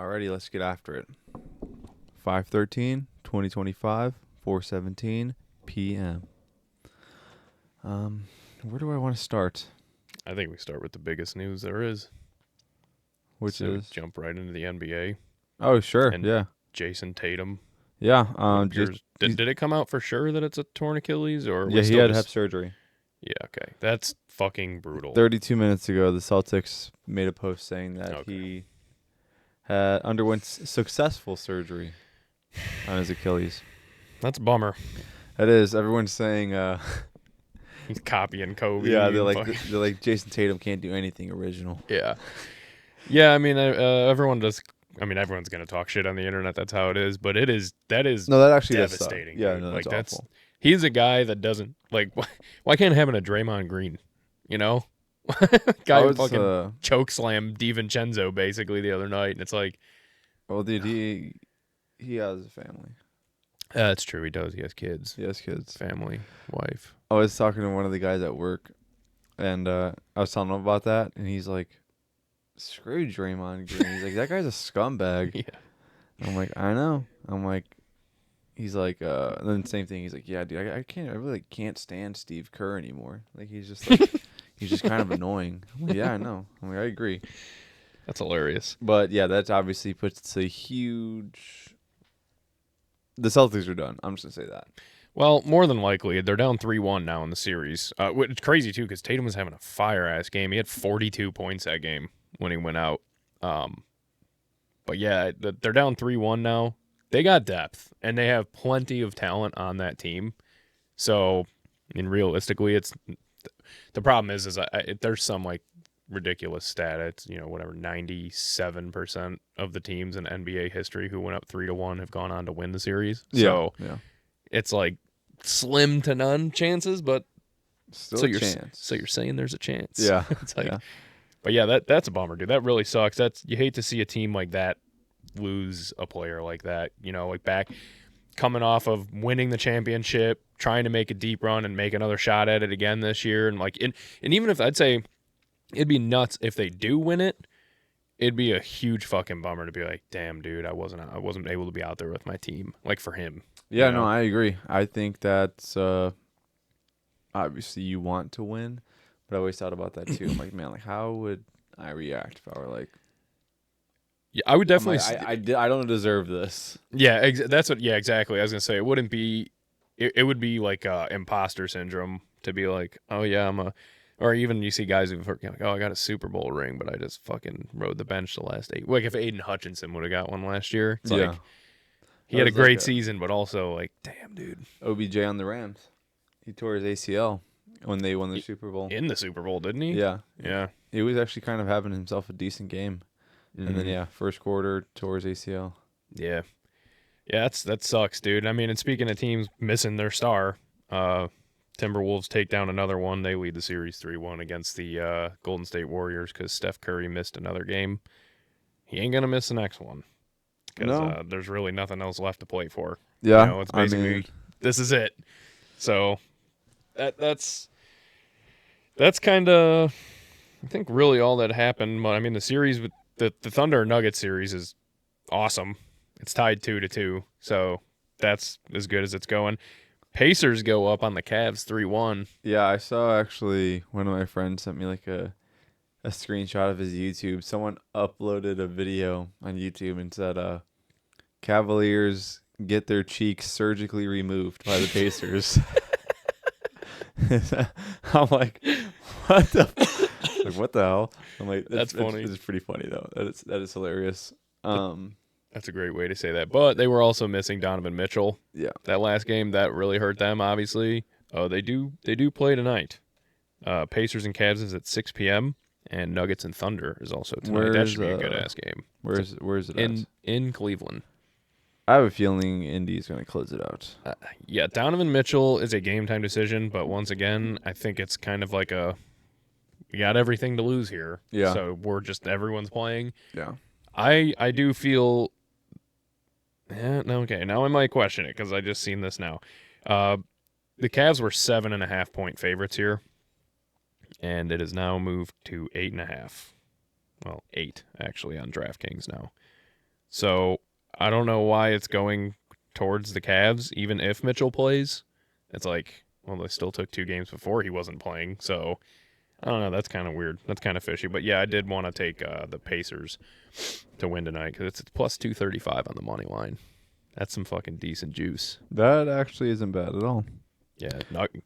Alrighty, let's get after it. 5/13/2025, 4:17 p.m. Where do I want to start? I think we start with the biggest news there is. Which So is jump right into the NBA. Oh, sure. And yeah. Jayson Tatum. Yeah. Did it come out for sure that it's a torn Achilles, or Yeah, he had to have surgery. Yeah, okay. That's fucking brutal. 32 minutes ago, the Celtics made a post saying that he had underwent successful surgery on his Achilles. That's a bummer. That is. Everyone's saying he's copying Kobe. Yeah, they're like Jayson Tatum can't do anything original. Yeah. Yeah, I mean, everyone does. I mean, everyone's gonna talk shit on the internet. That's how it is. But that is that actually devastating. Yeah, dude. no, that's awful. He's a guy that doesn't like. Why can't it happen to Draymond Green? You know, guy who fucking choke slammed DiVincenzo basically the other night, and it's like, well, dude, he has a family. That's true. He does. He has kids. Family, wife. I was talking to one of the guys at work, and I was telling him about that, and he's like, screw Draymond Green. He's like, that guy's a scumbag. Yeah. I'm like, I know. I'm like, he's like, and then same thing. He's like, yeah, dude, I really can't stand Steve Kerr anymore. Like, he's just like, he's just kind of annoying. I'm like, yeah, I know. I'm like, I agree. That's hilarious. But yeah, that obviously puts a huge. The Celtics are done. I'm just gonna say that. Well, more than likely, they're down 3-1 now in the series. It's crazy too because Tatum was having a fire-ass game. He had 42 points that game when he went out. But yeah, they're down 3-1 now. They got depth, and they have plenty of talent on that team. So, I mean, realistically, it's the problem is there's some like ridiculous stat. It's 97% of the teams in NBA history who went up 3-1 have gone on to win the series. So it's like slim to none chances, but still a chance. So you're saying there's a chance? Yeah, it's like, but yeah, that's a bummer, dude. That really sucks. You hate to see a team like that lose a player like that. Like back coming off of winning the championship, trying to make a deep run and make another shot at it again this year, and even if I'd say it'd be nuts if they do win it, it'd be a huge fucking bummer to be like, damn, dude, I wasn't able to be out there with my team, like for him. Yeah, no, I agree. I think that's obviously you want to win. But I always thought about that too. I'm like, man, like how would I react if I were like, yeah, I would definitely. I don't deserve this. Yeah, that's what. Yeah, exactly. I was gonna say it wouldn't be. It would be like imposter syndrome to be like, oh yeah, or even you see guys who've like, oh, I got a Super Bowl ring, but I just fucking rode the bench the last 8. Like if Aiden Hutchinson would have got one last year, it's like he had a great season, but also like, damn, dude. OBJ on the Rams, he tore his ACL. When they won the Super Bowl. In the Super Bowl, didn't he? Yeah. Yeah. He was actually kind of having himself a decent game. Mm-hmm. And then, first quarter, tore his ACL. Yeah. Yeah, that sucks, dude. I mean, and speaking of teams missing their star, Timberwolves take down another one. They lead the series 3-1 against the Golden State Warriors because Steph Curry missed another game. He ain't going to miss the next one because there's really nothing else left to play for. Yeah. It's basically, this is it. So that's kind of, I think, really all that happened. I mean, the series with the Thunder Nuggets series is awesome. It's tied 2-2, so that's as good as it's going. Pacers go up on the Cavs 3-1. Yeah, I saw actually one of my friends sent me like a screenshot of his YouTube. Someone uploaded a video on YouTube and said, Cavaliers get their cheeks surgically removed by the Pacers. I'm like, what the hell? I'm like, that's funny. It's pretty funny though. That is hilarious. That's a great way to say that. But they were also missing Donovan Mitchell. Yeah, that last game that really hurt them. Obviously, they do play tonight. Pacers and Cavs is at 6 p.m. and Nuggets and Thunder is also tonight. That should be a good ass game. Where's it in Cleveland? I have a feeling Indy's going to close it out. Yeah, Donovan Mitchell is a game-time decision, but once again, I think it's kind of like we got everything to lose here. Yeah. So everyone's playing. Yeah. I do feel... okay, now I might question it because I just seen this now. The Cavs were 7.5-point favorites here, and it has now moved to 8.5. Well, 8, actually, on DraftKings now. So I don't know why it's going towards the Cavs, even if Mitchell plays. It's like, well, they still took 2 games before he wasn't playing. So I don't know. That's kind of weird. That's kind of fishy. But yeah, I did want to take the Pacers to win tonight because it's plus 235 on the money line. That's some fucking decent juice. That actually isn't bad at all. Yeah,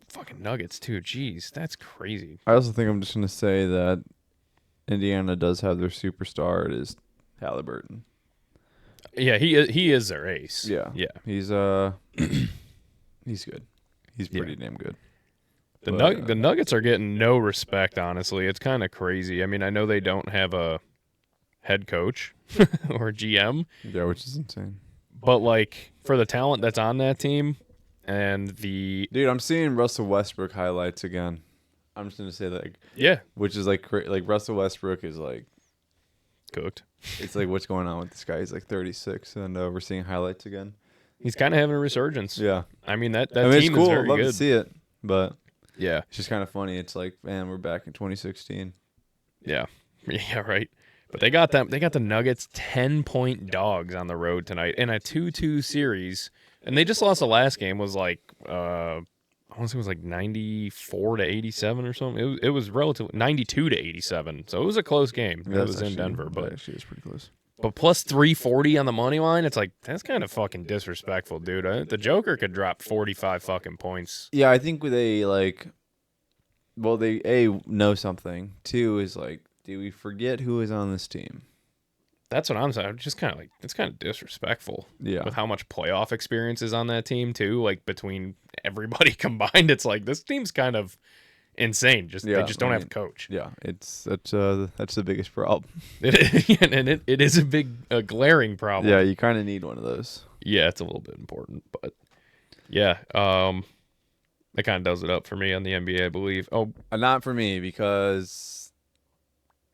fucking Nuggets too. Jeez, that's crazy. I also think I'm just going to say that Indiana does have their superstar. It is Halliburton. Yeah, he is their ace. Yeah. Yeah. He's he's good. He's pretty damn good. The Nuggets are getting no respect, honestly. It's kind of crazy. I mean, I know they don't have a head coach or GM. Yeah, which is insane. But, like, for the talent that's on that team and the... Dude, I'm seeing Russell Westbrook highlights again. I'm just going to say that. Yeah. Which is, like Russell Westbrook is, like... Cooked. It's like, what's going on with this guy? He's, like, 36, and we're seeing highlights again. He's kind of having a resurgence. Yeah. I mean, that I mean, team it's cool. is very I'd love good. to see it, but... Yeah. It's just kind of funny. It's like, man, we're back in 2016. Yeah. Yeah, right. But they got the Nuggets 10-point dogs on the road tonight in a 2-2 series. And they just lost the last game was like I want to say it was like 94 to 87 or something. It was relatively 92 to 87. So it was a close game. Yeah, it was in Denver, but actually it's pretty close. But plus 340 on the money line, it's like that's kind of fucking disrespectful, dude. The Joker could drop 45 fucking points. Yeah, I think they like. Well, they know something. 2 is like, do we forget who is on this team? That's what I'm saying. Just kind of like it's kind of disrespectful. Yeah. With how much playoff experience is on that team too, like between everybody combined, it's like this team's kind of insane. They just don't have a coach. Yeah, that's the biggest problem. It is a glaring problem. Yeah, you kind of need one of those. Yeah, it's a little bit important, but yeah, that kind of does it up for me on the NBA, I believe. Oh, Not for me because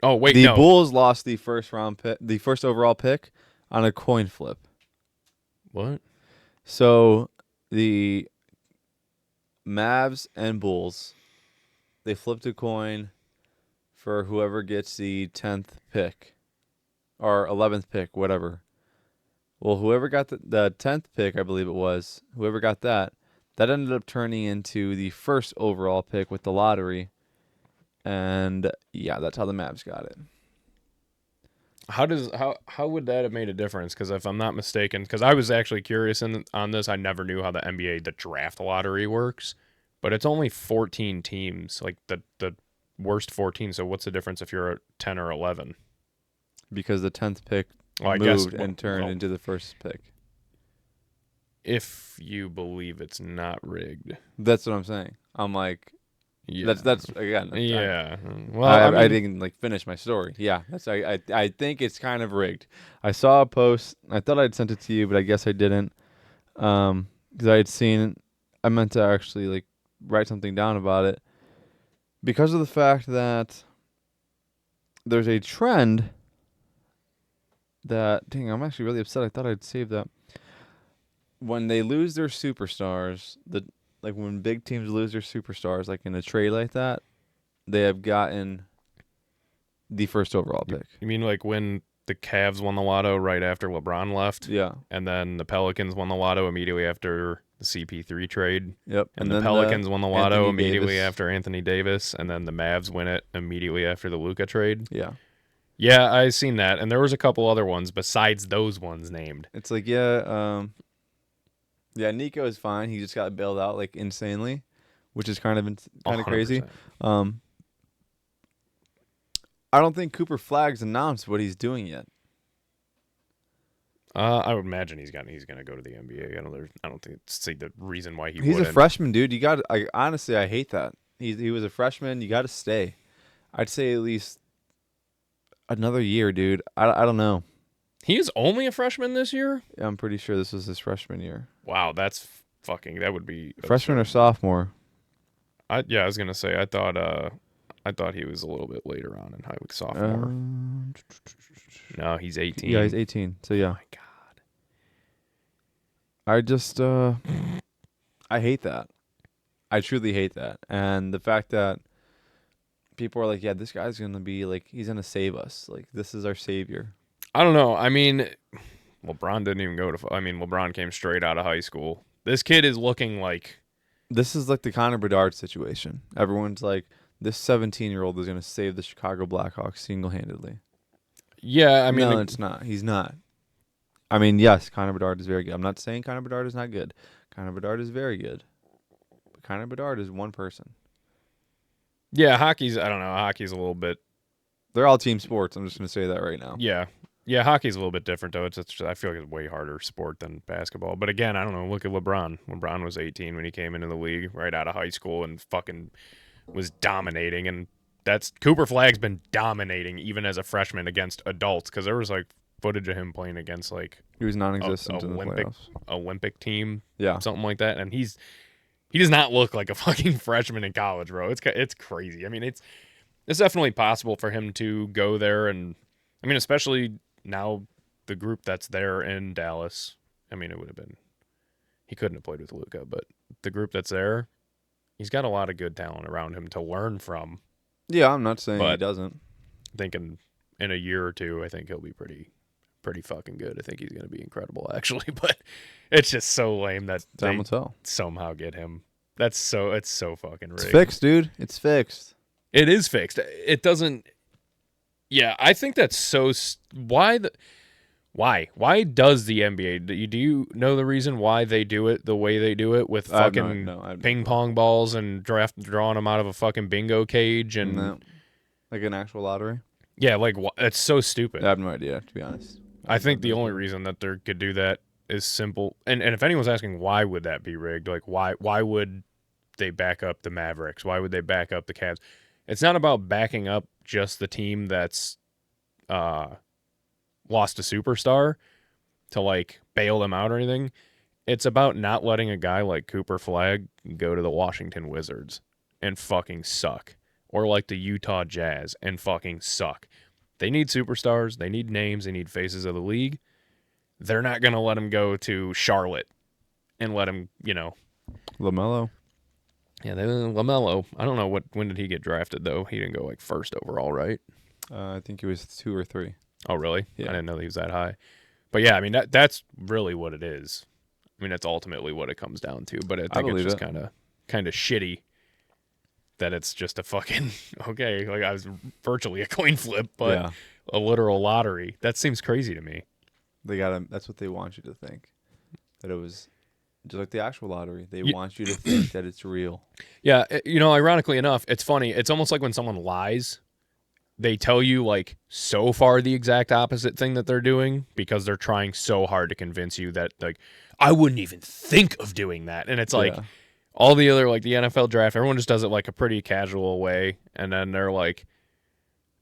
wait, the no. Bulls lost the first overall pick on a coin flip. What? So the Mavs and Bulls, they flipped a coin for whoever gets the 10th pick or 11th pick, whatever. Well, whoever got the 10th pick, I believe it was, whoever got that ended up turning into the first overall pick with the lottery. And yeah, that's how the Mavs got it. How would that have made a difference? Because if I'm not mistaken, because I was actually curious on this, I never knew how the NBA the draft lottery works, but it's only 14 teams, like the worst 14. So what's the difference if you're at 10 or 11? Because the 10th pick and turned into the first pick. If you believe it's not rigged, that's what I'm saying. I'm like. Yeah. That's again. Yeah. I didn't finish my story. Yeah, I think it's kind of rigged. I saw a post. I thought I'd sent it to you, but I guess I didn't. Because I had seen. I meant to actually write something down about it. Because of the fact that there's a trend that I'm actually really upset. I thought I'd save that. When they lose their superstars, when big teams lose their superstars, like in a trade like that, they have gotten the first overall pick. You mean like when the Cavs won the lotto right after LeBron left? Yeah. And then the Pelicans won the lotto immediately after the CP3 trade? Yep. And the Pelicans won the lotto immediately after Anthony Davis, and then the Mavs win it immediately after the Luka trade? Yeah. Yeah, I've seen that. And there was a couple other ones besides those ones named. It's like, Nico is fine. He just got bailed out insanely, which is kind of crazy. I don't think Cooper Flagg's announced what he's doing yet. I would imagine he's going to go to the NBA. I don't see the reason why he's wouldn't. A freshman, dude. Honestly, I hate that. He was a freshman. You got to stay. I'd say at least another year, dude. I don't know. He is only a freshman this year? Yeah, I'm pretty sure this was his freshman year. Wow, that would be freshman or sophomore. I was gonna say I thought he was a little bit later on in sophomore. No, he's 18. Yeah, he's 18. So yeah. Oh my God. I just I hate that. I truly hate that, and the fact that people are like, yeah, this guy's gonna be he's gonna save us. This is our savior. I don't know. I mean, LeBron didn't even go to. I mean, LeBron came straight out of high school. This kid is looking like. This is like the Connor Bedard situation. Everyone's like, this 17-year-old is going to save the Chicago Blackhawks single-handedly. Yeah, I mean, no, it's not. He's not. I mean, yes, Connor Bedard is very good. I'm not saying Connor Bedard is not good. Connor Bedard is very good. But Connor Bedard is one person. yeah, hockey's. I don't know. Hockey's a little bit. They're all team sports. I'm just going to say that right now. Yeah, hockey's a little bit different though. I feel like it's a way harder sport than basketball. But again, I don't know. Look at LeBron. LeBron was 18 when he came into the league, right out of high school, and fucking was dominating. And that's Cooper Flag's been dominating even as a freshman against adults, because there was like footage of him playing against like He was non-existent in the Olympic playoffs. Olympic team, Yeah. something like that. And he does not look like a fucking freshman in college, bro. It's crazy. I mean, it's definitely possible for him to go there, and I mean, especially now the group that's there in Dallas. I mean, it would have been he couldn't have played with Luka, but the group that's there, he's got a lot of good talent around him to learn from. Yeah, I'm not saying he But- doesn't. Thinking in a year or two, I think he'll be pretty fucking good. I think he's going to be incredible, actually. But it's just so lame that Time they will tell. somehow get him. It's so fucking rigged. It's fixed, dude. It's fixed. It is fixed. It doesn't. Yeah, I think that's so. Why does the NBA? Do you know the reason why they do it the way they do it with I have fucking no- I have no ping clue. pong balls and drawing them out of a fucking bingo cage and No. Like an actual lottery? yeah, like it's so stupid. I have no idea, to be honest. I think the only reason that they could do that is simple. And if anyone's asking why would that be rigged, like why would they back up the Mavericks? Why would they back up the Cavs? It's not about backing up just the team that's lost a superstar to like bail them out or anything. It's about not letting a guy like Cooper Flag go to the Washington Wizards and fucking suck. Or like the Utah Jazz and fucking suck. They need superstars. They need names. They need faces of the league. They're not going to let him go to Charlotte and let him, LaMelo. Yeah, LaMelo. I don't know when did he get drafted, though. He didn't go like first overall, right? I think he was 2 or 3. Oh, really? Yeah. I didn't know that he was that high. But yeah, I mean, that's really what it is. I mean, that's ultimately what it comes down to. But I think it's believe just it. kind of shitty that it's just a fucking, okay, like I was virtually a coin flip, but Yeah. a literal lottery. That seems crazy to me. That's what they want you to think. That it was just like the actual lottery. They want you to think that it's real. Yeah, ironically enough, it's funny. It's almost like when someone lies, they tell you like so far the exact opposite thing that they're doing because they're trying so hard to convince you that like I wouldn't even think of doing that. And it's like Yeah. all the other like the NFL draft, everyone just does it like a pretty casual way, and then they're like,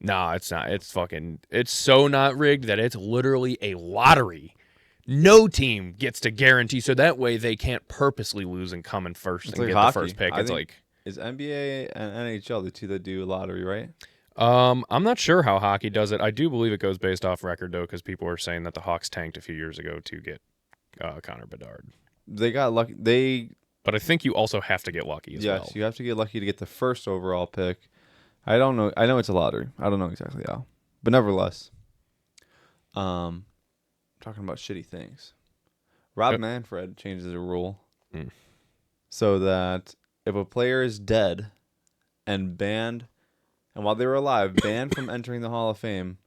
nah, it's not. It's so not rigged that it's literally a lottery. No team gets to guarantee, so that way they can't purposely lose and come in first It's and like get hockey. the first pick. I It's think- like Is NBA and NHL the two that do lottery, right? I'm not sure how hockey does it. I do believe it goes based off record though, because people are saying that the Hawks tanked a few years ago to get Connor Bedard. They got lucky. But I think you also have to get lucky as Yes, well. you have to get lucky to get the first overall pick. I don't know. I know it's a lottery. I don't know exactly how, but nevertheless, talking about shitty things. Rob Manfred changes a rule so that if a player is dead and banned, and while they were alive, banned from entering the Hall of Fame,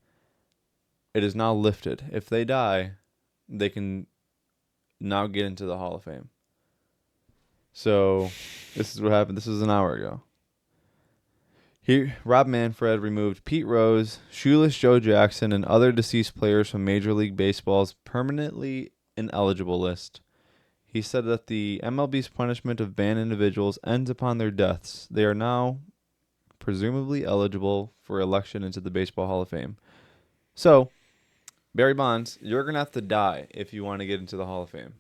it is now lifted. If they die, they can now get into the Hall of Fame. So, this is what happened. This was an hour ago. Rob Manfred removed Pete Rose, Shoeless Joe Jackson, and other deceased players from Major League Baseball's permanently ineligible list. He said that the MLB's punishment of banned individuals ends upon their deaths. They are now presumably eligible for election into the Baseball Hall of Fame. So, Barry Bonds, you're going to have to die if you want to get into the Hall of Fame.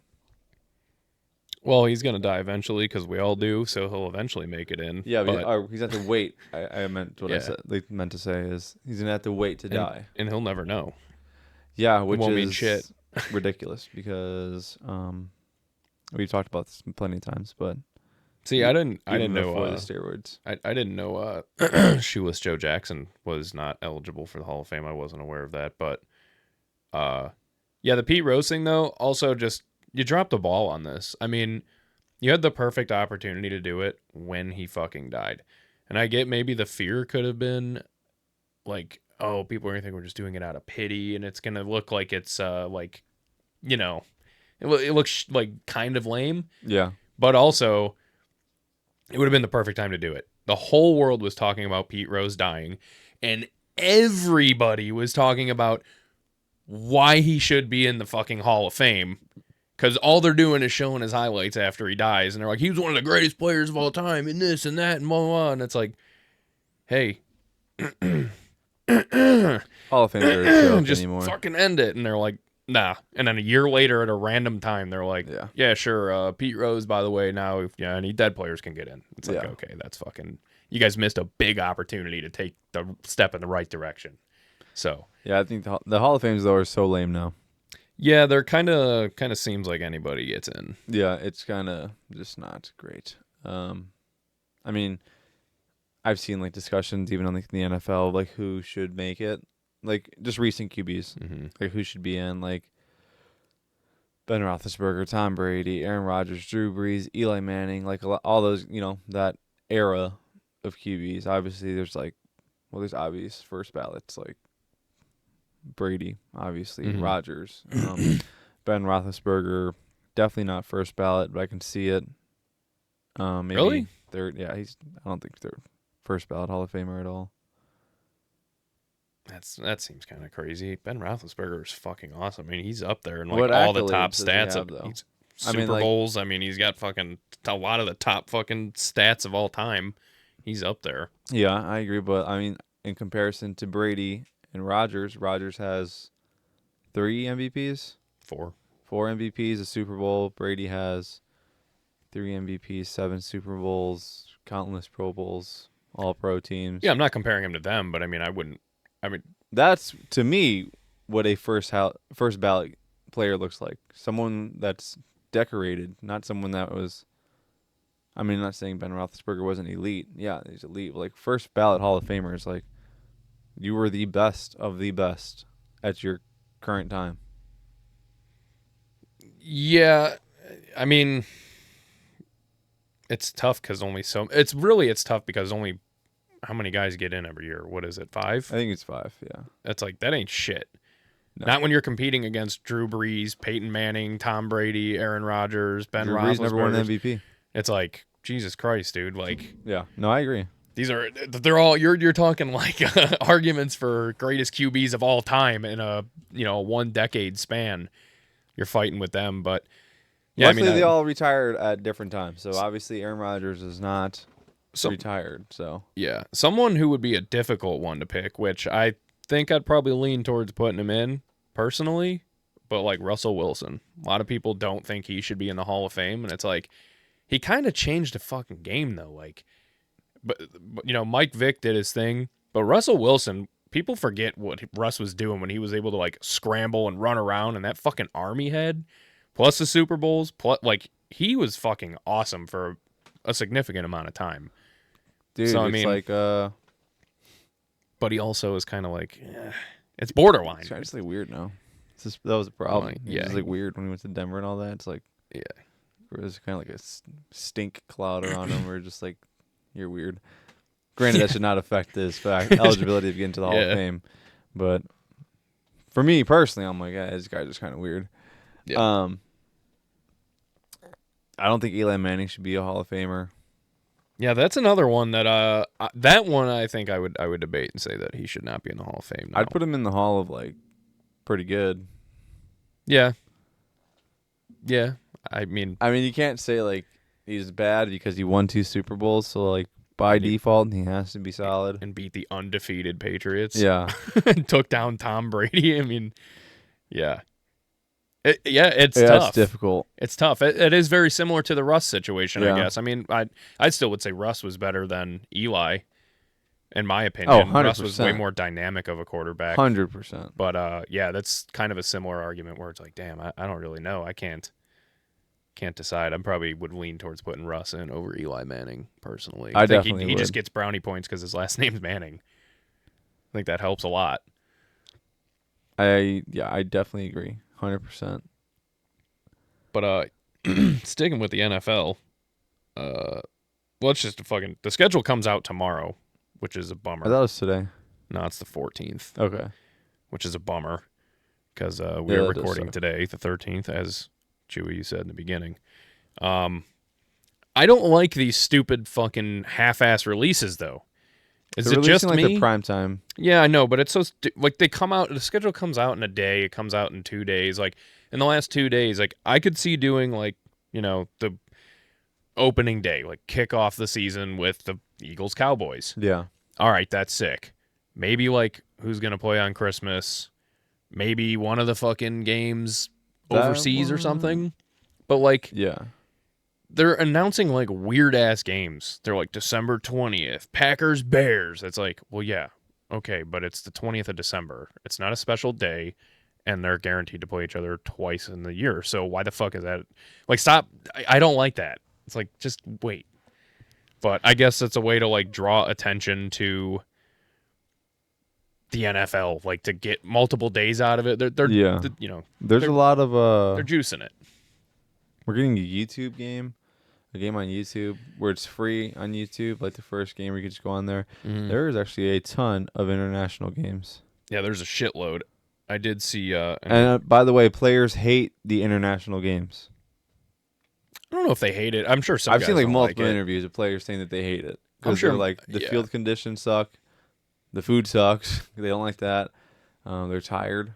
Well, he's gonna die eventually because we all do, so he'll eventually make it in. Yeah, but, he's going to have to wait. I meant what I Yeah. said. Like, meant to say is he's going to have to wait to die. and he'll never know. Yeah, which won't is mean shit. ridiculous because we've talked about this plenty of times, but See, I didn't even know before the steroids. I didn't know Shoeless Joe Jackson was not eligible for the Hall of Fame. I wasn't aware of that, but Yeah, the Pete Rose thing though, also just you dropped the ball on this. I mean, you had the perfect opportunity to do it when he fucking died. And I get maybe the fear could have been like, oh, people are gonna think we're just doing it out of pity, and it's gonna look like it's like, you know, it looks like kind of lame. Yeah. But also, it would have been the perfect time to do it. The whole world was talking about Pete Rose dying, and everybody was talking about why he should be in the fucking Hall of Fame. Because all they're doing is showing his highlights after he dies. And they're like, he was one of the greatest players of all time, and this and that, and blah, blah, blah. And it's like, hey, Hall of Fame's are a joke just anymore. fucking end it. And they're like, nah. And then a year later at a random time, they're like, yeah, sure. Pete Rose, by the way, now, any dead players can get in. It's like, okay, that's fucking, you guys missed a big opportunity to take the step in the right direction. So, yeah, I think the Hall of Fames, though, are so lame now. Yeah, they're kind of seems like anybody gets in. Yeah, it's kind of just not great. I mean, I've seen like discussions even on like the NFL, like who should make it, like just recent QBs, like who should be in, like Ben Roethlisberger, Tom Brady, Aaron Rodgers, Drew Brees, Eli Manning, like all those, that era of QBs. Obviously, there's obvious first ballots like Brady, obviously, Rodgers, Ben Roethlisberger, definitely not first ballot, but I can see it. Maybe really? Third. Yeah, I don't think third, first ballot Hall of Famer at all. That seems kind of crazy. Ben Roethlisberger is fucking awesome. I mean, he's up there in like What all the top accolades does he stats have, of though? Super Bowls. I mean, he's got fucking a lot of the top fucking stats of all time. He's up there. Yeah, I agree, but I mean, in comparison to Brady and Rodgers has 3 MVPs, 4 MVPs, a Super Bowl. Brady has 3 MVPs, 7 Super Bowls, countless Pro Bowls, all pro teams. Yeah, I'm not comparing him to them, but I mean, that's to me what a first ballot player looks like. Someone that's decorated, not someone that was. I mean, I'm not saying Ben Roethlisberger wasn't elite. Yeah, he's elite. But like first ballot Hall of Famers, like you were the best of the best at your current time. yeah, I mean, it's tough because it's tough because only how many guys get in every year? What is it, 5? I think it's 5. Yeah, That's like that ain't shit. no. Not when you're competing against Drew Brees, Peyton Manning, Tom Brady, Aaron Rodgers, Ben Drew Roethlisberger. Brees never won an MVP. It's like Jesus Christ, dude. Like, yeah, no, I agree. They're all you're talking like arguments for greatest QBs of all time in a 1 decade span. You're fighting with them, but yeah, luckily they all retired at different times. So obviously Aaron Rodgers is not retired. So yeah, someone who would be a difficult one to pick, which I think I'd probably lean towards putting him in personally, but like Russell Wilson. A lot of people don't think he should be in the Hall of Fame, and it's like he kind of changed the fucking game though. Like, but Mike Vick did his thing, but Russell Wilson, people forget what Russ was doing when he was able to like scramble and run around, and that fucking army head, plus the Super Bowls, plus like he was fucking awesome for a significant amount of time. dude, so, it's like but he also is kind of like, it's borderline. It's just like weird now. That was a problem. Like, It was like weird when we went to Denver and all that. It's like yeah, it was kind of like a stink cloud around him. We're just like, you're weird. Granted, that should not affect his eligibility to get into the Hall of Fame, but for me personally, I'm like, this guy's just kind of weird. Yeah. I don't think Eli Manning should be a Hall of Famer. Yeah, that's another one that that one I think I would debate and say that he should not be in the Hall of Fame. No. I'd put him in the Hall of like pretty good. Yeah. Yeah. I mean, you can't say like he's bad because he won 2 Super Bowls, so like by default he has to be solid and beat the undefeated Patriots. Yeah. And took down Tom Brady. I mean, yeah. It's tough. It's difficult. It's tough. It is very similar to the Russ situation, Yeah. I guess. I mean, I still would say Russ was better than Eli, in my opinion. Oh, 100%. Russ was way more dynamic of a quarterback. 100%. But yeah, that's kind of a similar argument where it's like, damn, I don't really know. I can't decide. I probably would lean towards putting Russ in over Eli Manning personally. I think definitely he would. just gets brownie points because his last name's Manning. I think that helps a lot. I definitely agree. 100%. But sticking with the NFL, well, it's just the schedule comes out tomorrow, which is a bummer. I thought it was today. No, it's the 14th. Okay. Which is a bummer because we Yeah, are that does recording suck. today, the 13th, as Chewy, you said in the beginning. I don't like these stupid fucking half-ass releases, though. Is They're it just releasing like me? the prime time. Yeah, I know, but it's so like they come out. The schedule comes out in a day. It comes out in 2 days. Like in the last 2 days, like I could see doing like the opening day, like kick off the season with the Eagles Cowboys. Yeah. All right, that's sick. Maybe like who's gonna play on Christmas? Maybe one of the fucking games overseas or something. But like Yeah. they're announcing like weird ass games. They're like December 20th, Packers Bears. It's like, well, yeah, okay, but it's the 20th of December. It's not a special day, and they're guaranteed to play each other twice in the year. So why the fuck is that? Like, stop. I don't like that. It's like, just wait. But I guess it's a way to like draw attention to the NFL, like to get multiple days out of it. They're Yeah. There's a lot of they're juicing it. We're getting a YouTube game. A game on YouTube where it's free on YouTube, like the first game where you can just go on there. Mm-hmm. There is actually a ton of international games. Yeah, there's a shitload. I did see. And by the way, players hate the international games. I don't know if they hate it. I'm sure some. I've seen like don't multiple like it. interviews of players saying that they hate it I'm because sure, they're like the field conditions suck, the food sucks. They don't like that. They're tired,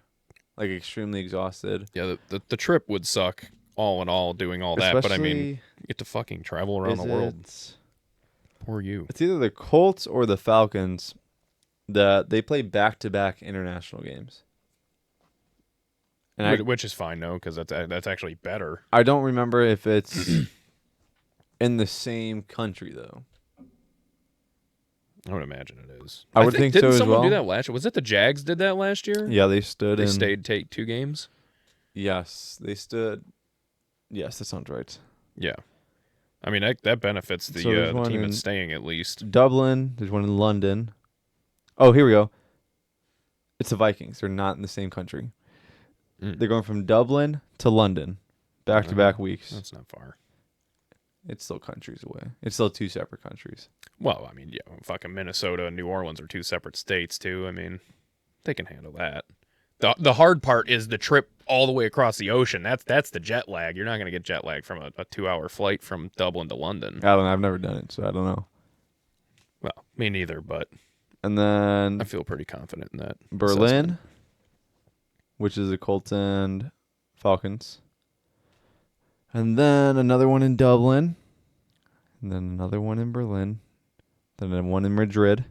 like extremely exhausted. Yeah, the trip would suck all in all doing all that. But I mean, you get to fucking travel around the world. Poor you. It's either the Colts or the Falcons that they play back-to-back international games. And Which is fine, though, because that's actually better. I don't remember if it's in the same country, though. I would imagine it is. I would think so as well. Didn't someone do that last year? Was it the Jags did that last year? Yeah, they stayed take 2 games? Yes, they stood. Yes, that sounds right. Yeah. I mean, that benefits the team that's staying, at least. Dublin. There's one in London. Oh, here we go. It's the Vikings. They're not in the same country. They're going from Dublin to London, back-to-back weeks. That's not far. It's still countries away. It's still 2 separate countries. Well, I mean, yeah, fucking Minnesota and New Orleans are 2 separate states, too. I mean, they can handle that. The hard part is the trip all the way across the ocean. That's the jet lag. You're not going to get jet lag from a 2-hour flight from Dublin to London. I don't know. I've never done it, so I don't know. Well, me neither, but and then I feel pretty confident in that. Berlin, assessment. which is the Colts and Falcons. And then another one in Dublin. And then another one in Berlin. Then one in Madrid.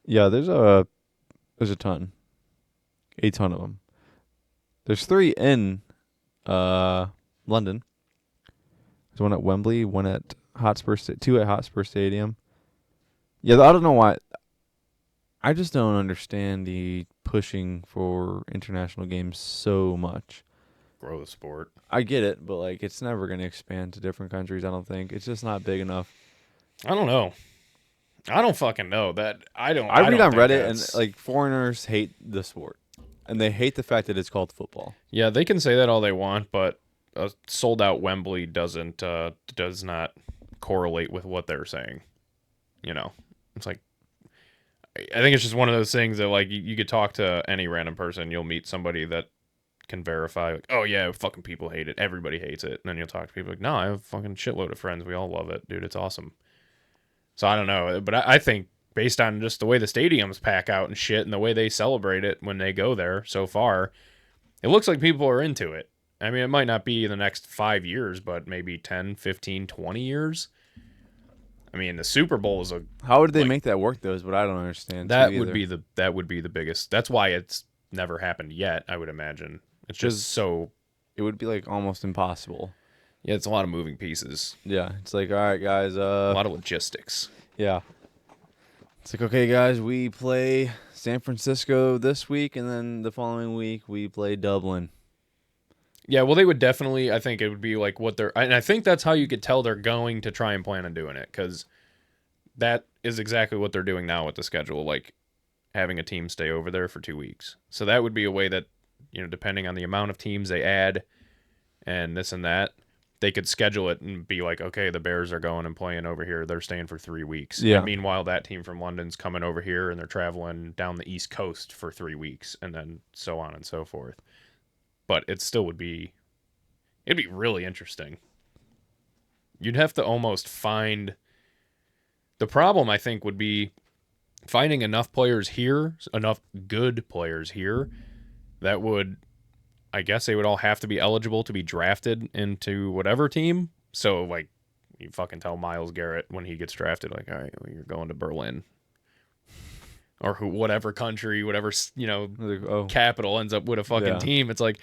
Yeah, there's a ton. A ton of them. There's 3 in London. There's one at Wembley, one at Hotspur, 2 at Hotspur Stadium. Yeah, I don't know why. I just don't understand the pushing for international games so much. Grow the sport. I get it, but like it's never going to expand to different countries, I don't think. It's just not big enough. I don't know. I don't fucking know. That I don't. I read don't on think Reddit and like foreigners hate the sport. And they hate the fact that it's called football. Yeah, they can say that all they want, but a sold out Wembley does not correlate with what they're saying. You know, it's like I think it's just one of those things that like you could talk to any random person, you'll meet somebody that can verify like, oh yeah, fucking people hate it, everybody hates it, and then you'll talk to people like, no, I have a fucking shitload of friends, we all love it, dude, it's awesome. So I don't know, but I think based on just the way the stadiums pack out and shit and the way they celebrate it when they go there so far, it looks like people are into it. I mean, it might not be the next 5 years, but maybe 10, 15, 20 years. I mean, the Super Bowl is How would they make that work though is what I don't understand. That would be the biggest. That's why it's never happened yet, I would imagine. It's just so it would be like almost impossible. Yeah, it's a lot of moving pieces. Yeah, it's like, all right, guys, a lot of logistics. Yeah. It's like, okay, guys, we play San Francisco this week, and then the following week we play Dublin. Yeah, well, they would definitely, I think it would be like what they're, and I think that's how you could tell they're going to try and plan on doing it, because that is exactly what they're doing now with the schedule, like having a team stay over there for 2 weeks. So that would be a way that depending on the amount of teams they add and this and that, they could schedule it and be like, okay, the Bears are going and playing over here. They're staying for 3 weeks. Yeah. And meanwhile, that team from London's coming over here and they're traveling down the East Coast for 3 weeks, and then so on and so forth. But it still it'd be really interesting. You'd have to almost find, the problem I think would be finding enough players here, enough good players here, that would, I guess they would all have to be eligible to be drafted into whatever team. So, like, you fucking tell Myles Garrett when he gets drafted, like, all right, well, you're going to Berlin. Or whatever country, whatever, capital ends up with a fucking team. It's like,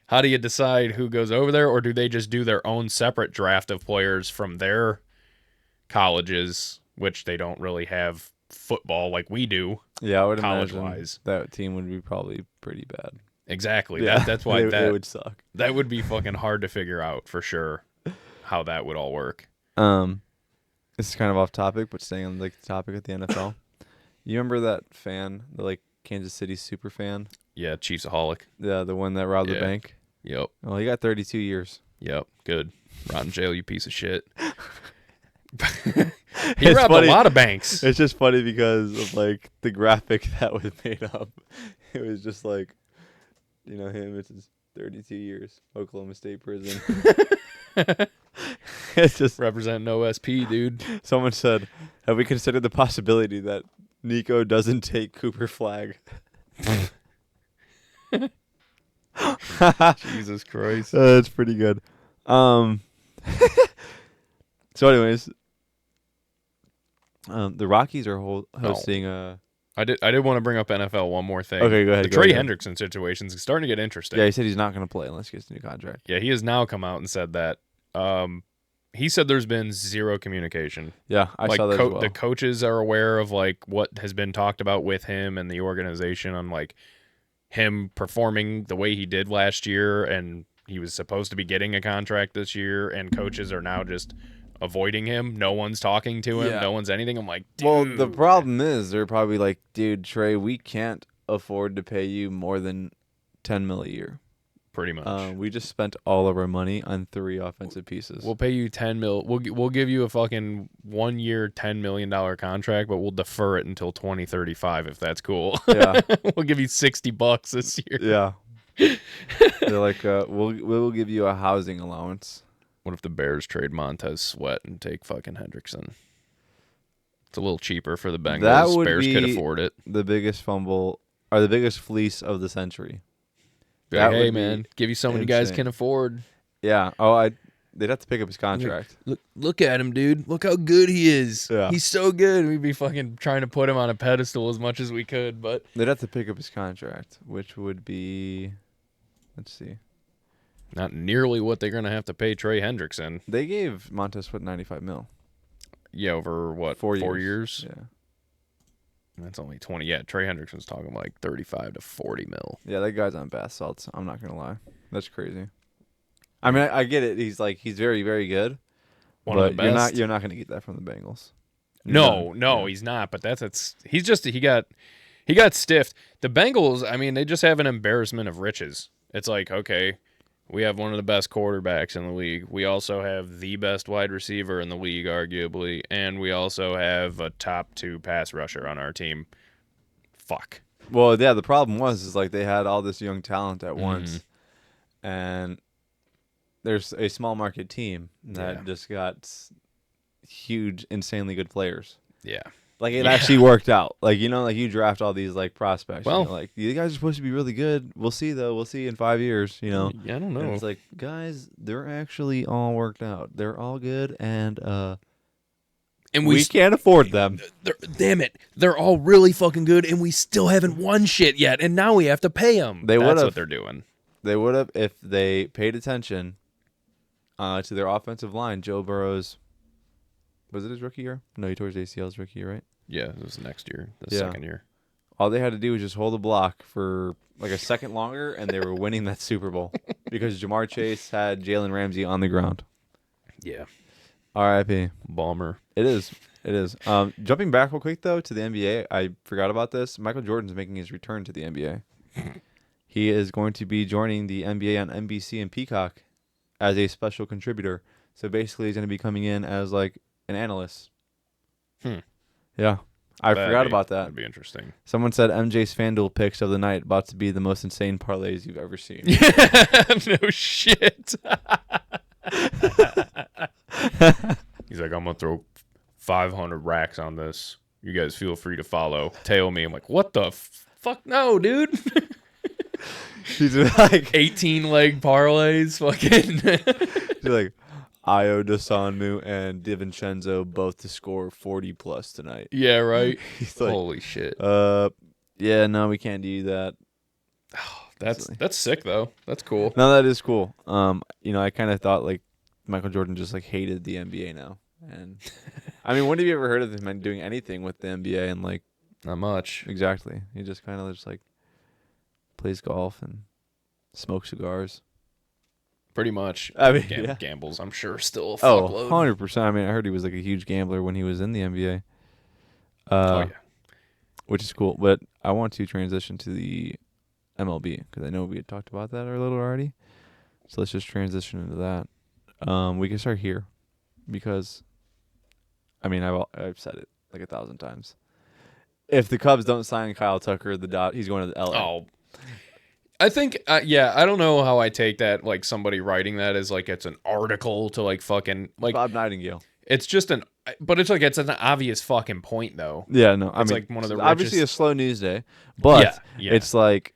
how do you decide who goes over there? Or do they just do their own separate draft of players from their colleges, which they don't really have football like we do? Yeah, I would college-wise. imagine that team would be probably pretty bad. Exactly. Yeah. That's why it would suck. That would be fucking hard to figure out for sure, how that would all work. This is kind of off topic, but staying on like the topic of the NFL. You remember that fan, the like Kansas City super fan? Yeah, Chiefsaholic. Yeah, the one that robbed the bank. Yep. Well, he got 32 years. Yep. Good. Rot in jail, you piece of shit. He robbed a lot of banks. It's just funny because of like the graphic that was made up. It was just like, him. It's his 32 years, Oklahoma State prison. It's just representing OSP, dude. Someone said, "Have we considered the possibility that Nico doesn't take Cooper flag?" Jesus Christ. That's pretty good. So anyways, the Rockies are hosting I did want to bring up NFL one more thing. Okay, go ahead. The Trey Hendrickson situation is starting to get interesting. Yeah, he said he's not going to play unless he gets a new contract. Yeah, he has now come out and said that. He said there's been zero communication. Yeah, I saw that as well. The coaches are aware of like what has been talked about with him and the organization on like him performing the way he did last year, and he was supposed to be getting a contract this year, and coaches are now just avoiding him. No one's talking to him. Yeah. No one's anything. I'm like, dude. Well, the problem is they're probably like, dude, Trey, we can't afford to pay you more than $10 million a year. Pretty much. We just spent all of our money on 3 offensive pieces. We'll pay you $10 million. We'll give you a fucking 1 year $10 million contract, but we'll defer it until 2035 if that's cool. Yeah. We'll give you $60 this year. Yeah. They're like, we'll give you a housing allowance. What if the Bears trade Montez Sweat and take fucking Hendrickson? It's a little cheaper for the Bengals. That would Bears be could afford it. The biggest fumble or the biggest fleece of the century. Like, hey man, give you something you guys can afford. Yeah. Oh, they'd have to pick up his contract. Look at him, dude. Look how good he is. Yeah. He's so good. We'd be fucking trying to put him on a pedestal as much as we could, but they'd have to pick up his contract, which would be, let's see, not nearly what they're gonna have to pay Trey Hendrickson. They gave Montez Sweat $95 million. Yeah, over what? 4 years? Yeah. That's only 20. Yeah, Trey Hendrickson's talking like 35 to 40 mil. Yeah, that guy's on bath salts. I'm not gonna lie, that's crazy. I mean, I get it. He's very, very good. One of the best. You're not gonna get that from the Bengals. No, he's not. But he got stiffed. The Bengals, I mean, they just have an embarrassment of riches. It's like, okay, we have one of the best quarterbacks in the league. We also have the best wide receiver in the league, arguably, and we also have a top 2 pass rusher on our team. Fuck. Well, yeah, the problem is like they had all this young talent at once, and there's a small market team that just got huge, insanely good players. Yeah. Like it actually worked out. Like, like you draft all these like prospects. Well, like these guys are supposed to be really good. We'll see though. We'll see in 5 years. Yeah, I don't know. And it's like, guys, they're actually all worked out. They're all good, and we can't afford them. Damn it, they're all really fucking good, and we still haven't won shit yet, and now we have to pay them. That's what they're doing. They would have if they paid attention to their offensive line. Joe Burrow's. Was it his rookie year? No, he tore his ACL his rookie year, right? Yeah, it was next year, second year. All they had to do was just hold the block for like a second longer, and they were winning that Super Bowl because Jamar Chase had Jalen Ramsey on the ground. Yeah. R.I.P. Bummer. It is. Jumping back real quick, though, to the NBA, I forgot about this. Michael Jordan's making his return to the NBA. he is going to be joining the NBA on NBC and Peacock as a special contributor. So basically, he's going to be coming in as like an analyst. Yeah. I forgot about that. That'd be interesting. Someone said MJ's FanDuel picks of the night about to be the most insane parlays you've ever seen. No shit. He's like, I'm going to throw 500 racks on this. You guys feel free to follow. Tail me. I'm like, what the fuck? No, dude. He's like 18 leg parlays. Fucking. He's like, Io DeSanmu and DiVincenzo both to score 40 plus tonight. Yeah, right. He's like, holy shit. Yeah, no, we can't do that. That's sick though. That's cool. No, that is cool. I kind of thought like Michael Jordan just like hated the NBA now, and I mean, when have you ever heard of him doing anything with the NBA? And like, not much. Exactly. He just kind of just like plays golf and smokes cigars. Pretty much. I mean, gambles, I'm sure, still a fuckload. 100%. I mean, I heard he was like a huge gambler when he was in the NBA. Oh, yeah. Which is cool. But I want to transition to the MLB because I know we had talked about that a little already. So let's just transition into that. We can start here because, I mean, I've said it like 1,000 times. If the Cubs don't sign Kyle Tucker, he's going to the LA. Oh, I think, I don't know how I take that, like somebody writing that as like it's an article to like fucking, like Bob Nightingale. It's just but it's like, it's an obvious fucking point though. Yeah, no, it's like one of the obviously richest... a slow news day, but yeah. It's like,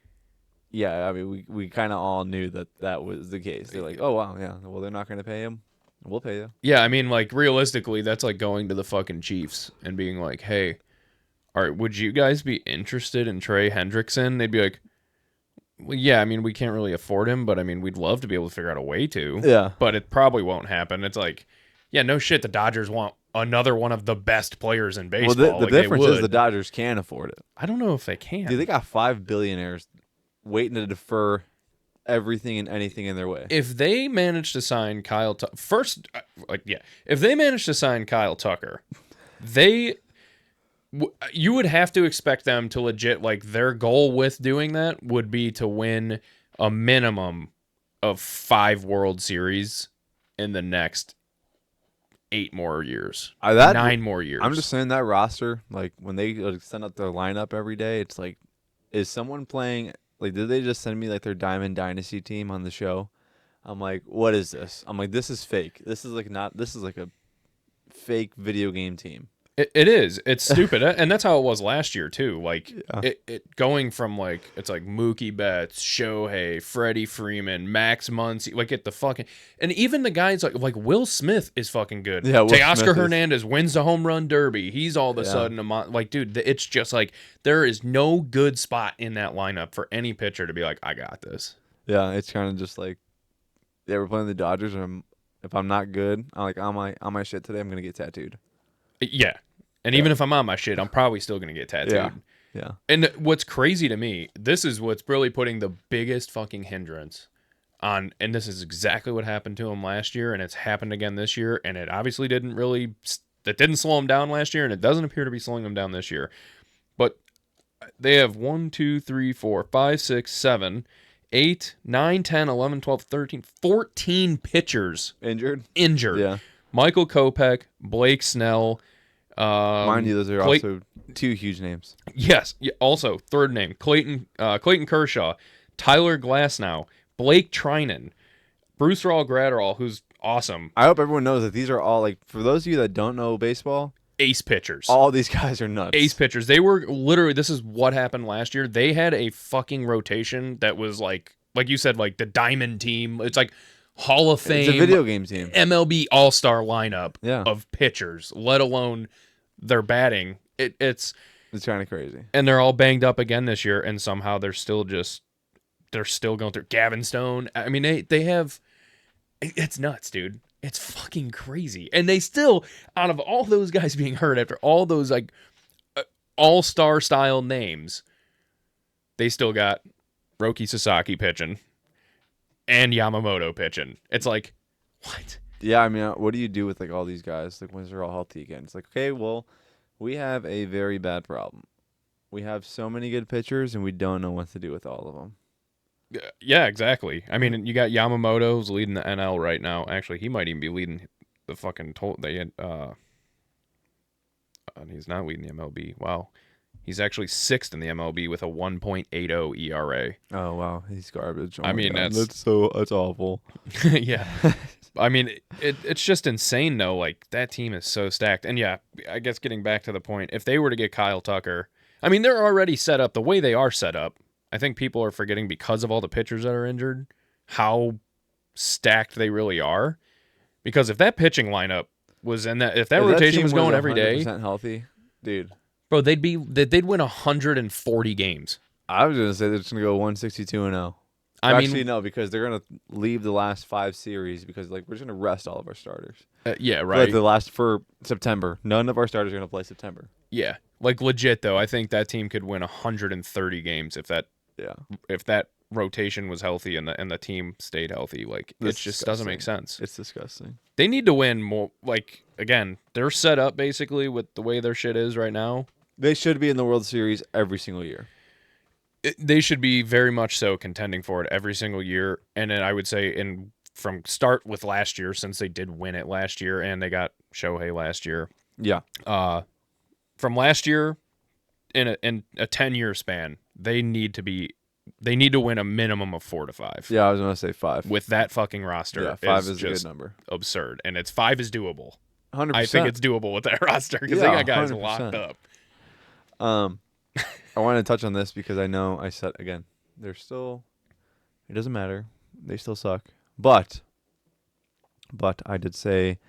yeah, I mean, we kind of all knew that was the case. They're like, oh, wow, yeah, well, they're not going to pay him. We'll pay you. Yeah, I mean, like, realistically, that's like going to the fucking Chiefs and being like, hey, all right, would you guys be interested in Trey Hendrickson? They'd be like, well, yeah, I mean, we can't really afford him, but I mean, we'd love to be able to figure out a way to. Yeah. But it probably won't happen. It's like, yeah, no shit, the Dodgers want another one of the best players in baseball. Well, the difference is the Dodgers can afford it. I don't know if they can. Dude, they got 5 billionaires waiting to defer everything and anything in their way. If they manage to sign Kyle Tucker, if they manage to sign Kyle Tucker, you would have to expect them to legit, like, their goal with doing that would be to win a minimum of 5 World Series in the next 8 more years. 9 more years. I'm just saying that roster, like, when they send out their lineup every day, it's like, is someone playing, like, did they just send me, like, their Diamond Dynasty team on the show? I'm like, what is this? I'm like, this is fake. This is like a fake video game team. It is. It's stupid. And that's how it was last year, too. Like, it going from, like, it's like Mookie Betts, Shohei, Freddie Freeman, Max Muncy, like, at the fucking... And even the guys, like Will Smith is fucking good. Yeah, Teoscar Hernandez wins the home run derby. He's all of a sudden like, dude, it's just like, there is no good spot in that lineup for any pitcher to be like, I got this. Yeah, it's kind of just like, they were playing the Dodgers, and if I'm not good, I'm like, on my shit today, I'm going to get tattooed. Yeah. And even if I'm on my shit, I'm probably still going to get tattooed. Yeah. And what's crazy to me, this is what's really putting the biggest fucking hindrance on, and this is exactly what happened to him last year, and it's happened again this year, and it obviously didn't slow him down last year, and it doesn't appear to be slowing him down this year. But they have 1, 2, 3, 4, 5, 6, 7, 8, 9, 10, 11, 12, 13, 14 pitchers Injured. Yeah. Michael Kopech, Blake Snell. Mind you, those are also 2 huge names. Yes. Yeah, also, third name, Clayton Kershaw, Tyler Glasnow, Blake Trinan, Bruce Gratterall, who's awesome. I hope everyone knows that these are all, like, for those of you that don't know baseball, ace pitchers. All these guys are nuts. Ace pitchers. They were literally, this is what happened last year. They had a fucking rotation that was like you said, like the diamond team. It's like Hall of Fame. It's a video game team. MLB All-Star lineup of pitchers, let alone their batting. It's kind of crazy. And they're all banged up again this year, and somehow they're still going through Gavin Stone. I mean, they have, it's nuts, dude. It's fucking crazy. And they still, out of all those guys being hurt after all those like all-star style names, they still got Roki Sasaki pitching and Yamamoto pitching. It's like, what? Yeah, I mean, what do you do with like all these guys? Like when they're all healthy again, it's like, okay, well, we have a very bad problem. We have so many good pitchers, and we don't know what to do with all of them. Yeah, exactly. I mean, you got Yamamoto's leading the NL right now. Actually, he might even be leading the fucking he's not leading the MLB. Wow. He's actually sixth in the MLB with a 1.80 ERA. Oh wow, he's garbage. Oh I my mean, god, that's awful. yeah. I mean, it's just insane though. Like that team is so stacked. And yeah, I guess getting back to the point, if they were to get Kyle Tucker, I mean, they're already set up the way they are set up. I think people are forgetting because of all the pitchers that are injured, how stacked they really are. Because if that pitching lineup was in that, if that rotation team was going every 100% day, healthy, dude. bro, they'd win 140 games. I was gonna say they're just gonna go 162-0. I Actually, mean, no, because they're gonna leave the last 5 series because like we're just gonna rest all of our starters. yeah, For, right. like, the last for September, none of our starters are gonna play September. Yeah, like legit though, I think that team could win 130 games Yeah, if that rotation was healthy and the team stayed healthy. Like That's it just doesn't make disgusting. sense. It's disgusting. They need to win more. Like again, they're set up basically with the way their shit is right now. They should be in the World Series every single year. They should be very much so contending for it every single year. And then I would say from start with last year, since they did win it last year and they got Shohei last year. Yeah, From last year in a 10-year span, they need to win a minimum of 4 to 5. yeah. I was gonna say 5. With that fucking roster. Yeah, 5 is a just good number. absurd. And 5 is doable. 100%. I think it's doable with that roster because they got guys 100%. locked up. I want to touch on this because I know I said again, they're still. It doesn't matter. They still suck. But I did say,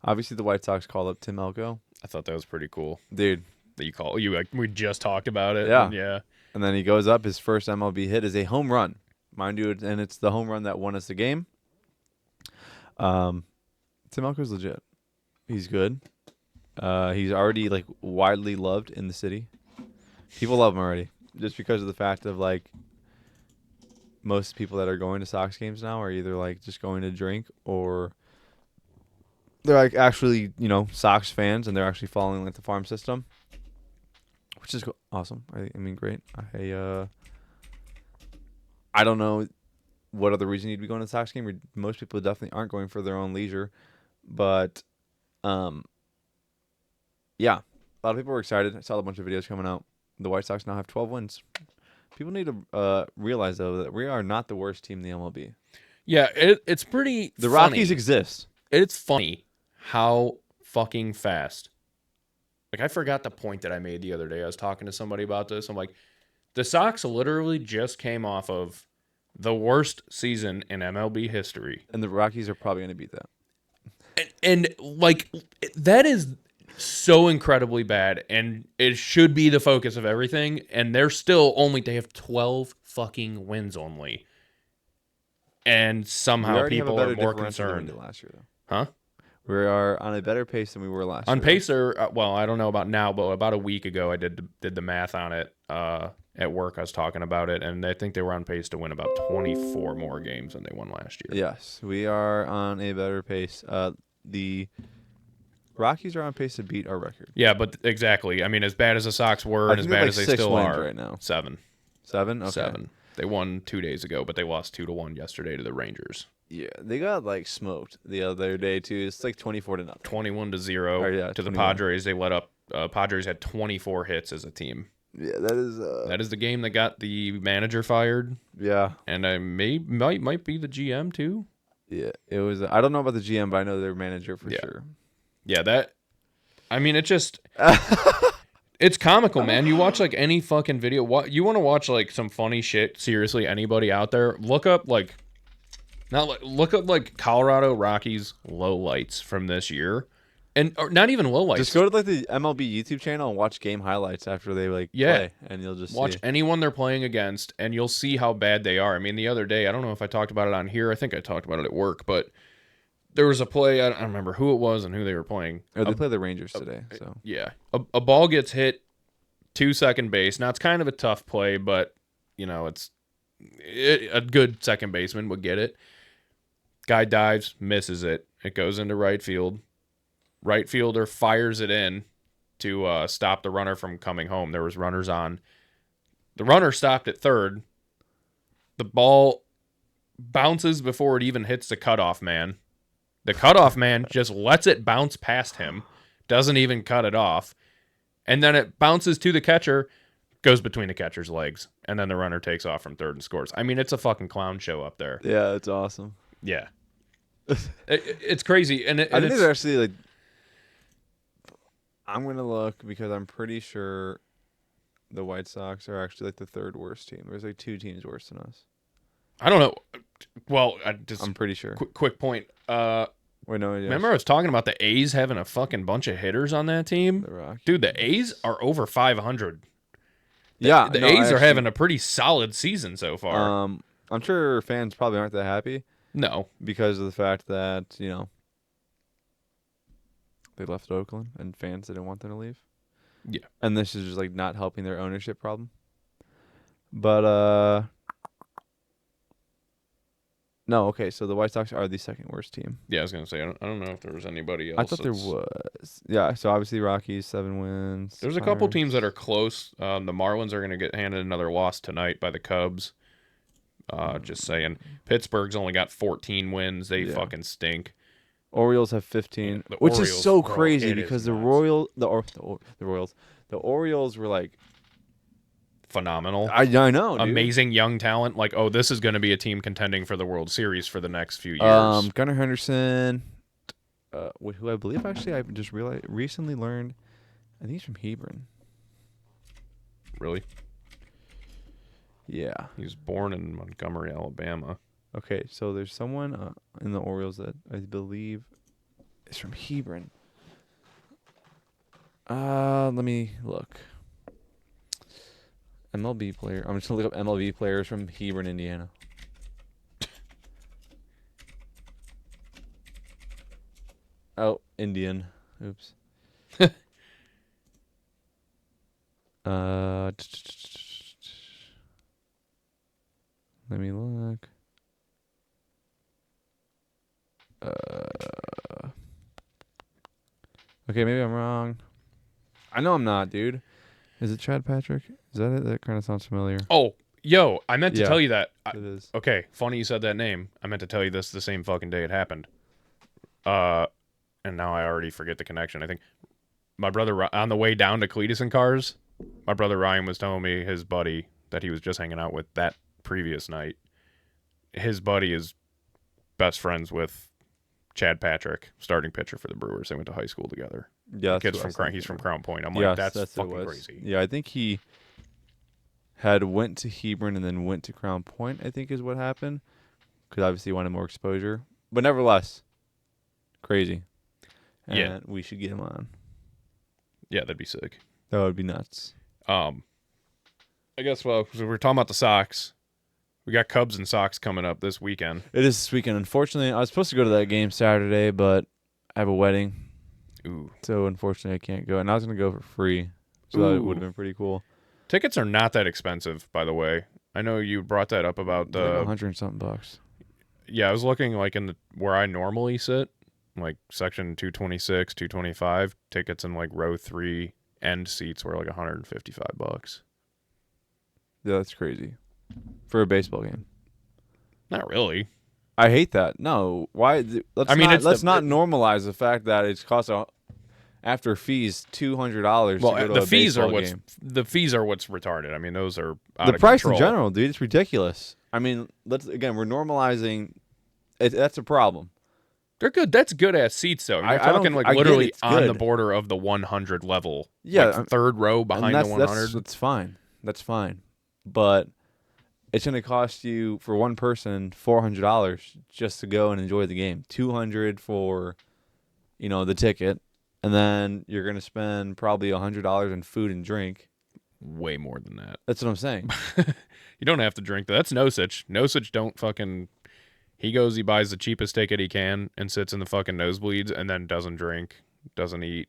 obviously the White Sox called up Tim Elko, I thought that was pretty cool. dude. That we just talked about it. Yeah. And yeah. And then he goes up. His first MLB hit is a home run, mind you, and it's the home run that won us the game. Tim Elko's legit. He's good. He's already like widely loved in the city. People love him already, just because of the fact of like most people that are going to Sox games now are either like just going to drink or they're like actually Sox fans and they're actually following like the farm system, which is awesome. I mean, great. I don't know what other reason you'd be going to the Sox game. Most people definitely aren't going for their own leisure, but yeah, a lot of people were excited. I saw a bunch of videos coming out. The White Sox now have 12 wins. People need to realize, though, that we are not the worst team in the MLB. Yeah, it's pretty The funny. Rockies exist. It's funny how fucking fast. Like, I forgot the point that I made the other day. I was talking to somebody about this. I'm like, the Sox literally just came off of the worst season in MLB history. And the Rockies are probably going to beat that. And like, that is so incredibly bad, and it should be the focus of everything, and they have 12 fucking wins only. And somehow people are more concerned. Last year, though. Huh? We are on a better pace than we were last year. On pace, well, I don't know about now, but about a week ago, I did the math on it at work. I was talking about it, and I think they were on pace to win about 24 more games than they won last year. Yes, we are on a better pace. The Rockies are on pace to beat our record. Yeah, but exactly. I mean, as bad as the Sox were and as bad as they still are right now. 7. 7? Okay. 7. They won 2 days ago, but they lost 2-1 yesterday to the Rangers. Yeah, they got like smoked the other day too. It's like 24-0. 21-0 Oh, yeah, to the 21. Padres. They let up. Padres had 24 hits as a team. Yeah, that is. That is the game that got the manager fired. Yeah. And I might be the GM too. Yeah, it was. I don't know about the GM, but I know their manager for sure. Yeah, that. I mean, it just. It's comical, man. You watch like any fucking video. You want to watch like some funny shit? Seriously, anybody out there? Look up Colorado Rockies lowlights from this year, or not even lowlights. Just go to like the MLB YouTube channel and watch game highlights after they play, and you'll just watch see. anyone they're playing against, and you'll see how bad they are. I mean, the other day, I don't know if I talked about it on here. I think I talked about it at work, but there was a play. I don't remember who it was and who they were playing. Oh, they play the Rangers today, so yeah, a ball gets hit to second base. Now it's kind of a tough play, but it's a good second baseman would get it. Guy dives, misses it. It goes into right field. Right fielder fires it in to stop the runner from coming home. There was runners on. The runner stopped at third. The ball bounces before it even hits the cutoff man. The cutoff man just lets it bounce past him, doesn't even cut it off, and then it bounces to the catcher, goes between the catcher's legs, and then the runner takes off from third and scores. I mean, it's a fucking clown show up there. Yeah, it's awesome. Yeah. It's crazy. And I think they're actually like. I'm gonna look because I'm pretty sure the White Sox are actually like the third worst team. There's like 2 teams worse than us. I don't know. Well, I'm pretty sure. Quick point. Wait, no. Yes. Remember I was talking about the A's having a fucking bunch of hitters on that team? The Rockies. Dude, the A's are over 500. Yeah, the A's are having a pretty solid season so far. I'm sure fans probably aren't that happy. No, because of the fact that they left Oakland and fans didn't want them to leave. Yeah, and this is just like not helping their ownership problem. But no, okay. So the White Sox are the second worst team. Yeah, I was gonna say I don't know if there was anybody else. I thought there was. Yeah. So obviously Rockies 7 wins. There's a couple teams that are close. The Marlins are gonna get handed another loss tonight by the Cubs. Just saying. Pittsburgh's only got 14 wins. They fucking stink. Orioles have 15, the which Orioles, is so bro, crazy it because is the Orioles were like phenomenal. I know, dude. Amazing young talent. Like, oh, this is going to be a team contending for the World Series for the next few years. Gunnar Henderson, who I believe actually I just recently learned, I think he's from Hebron. Really? Yeah. He was born in Montgomery, Alabama. Okay, so there's someone in the Orioles that I believe is from Hebron. Let me look. MLB player. I'm just gonna look up MLB players from Hebron, Indiana. Oh, Indian. Oops. Let me look. Okay, maybe I'm wrong. I know I'm not, dude. Is it Chad Patrick? Is that it? That kind of sounds familiar. Oh, yo, I meant to tell you that. It is. Okay, funny you said that name. I meant to tell you this the same fucking day it happened. And now I already forget the connection. I think my brother, on the way down to Cletus and Cars, my brother Ryan was telling me his buddy that he was just hanging out with that previous night. His buddy is best friends with Chad Patrick, starting pitcher for the Brewers. They went to high school together. Yeah, he's from Crown Point. I'm like, that's fucking crazy. Yeah, I think he had went to Hebron and then went to Crown Point, I think is what happened. Because obviously he wanted more exposure. But nevertheless, crazy. And we should get him on. Yeah, that'd be sick. That would be nuts. I guess, so we're talking about the Sox. We got Cubs and Sox coming up this weekend. It is this weekend. Unfortunately, I was supposed to go to that game Saturday, but I have a wedding. Ooh. So, unfortunately, I can't go. And I was going to go for free. So, that would have been pretty cool. Tickets are not that expensive, by the way. I know you brought that up about the... Like 100 and something bucks. Yeah, I was looking like in where I normally sit, like section 226, 225. Tickets in like row 3 end seats were like $155. Yeah, that's crazy. For a baseball game. Not really. I hate that. No, why? Let's not normalize the fact that it's cost after fees $200. Well, to go to the a fees are game. The fees are what's retarded. I mean, those are out the of price control. in general, dude. It's ridiculous. I mean, we're normalizing. That's a problem. They're good. That's good ass seats though. You're talking like literally on the border of the 100 level. Yeah, like third row behind the 100. That's fine. That's fine, but it's going to cost you for one person $400 just to go and enjoy the game. $200 for, the ticket, and then you're going to spend probably $100 in food and drink. Way more than that. That's what I'm saying. You don't have to drink that. That's Nosich. Nosich don't fucking. He goes, he buys the cheapest ticket he can and sits in the fucking nosebleeds and then doesn't drink, doesn't eat,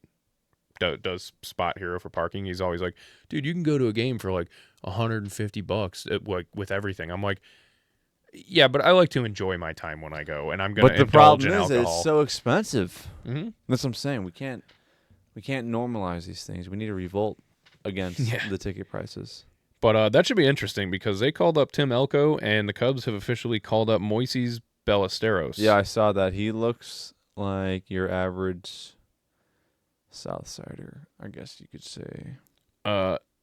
does spot hero for parking. He's always like, dude, you can go to a game for like $150 like with everything. I'm like, yeah, but I like to enjoy my time when I go, and I'm going to indulge in alcohol. But the problem is it's so expensive. Mm-hmm. That's what I'm saying. We can't normalize these things. We need to revolt against the ticket prices. But that should be interesting because they called up Tim Elko, and the Cubs have officially called up Moises Ballesteros. Yeah, I saw that. He looks like your average Southsider, I guess you could say.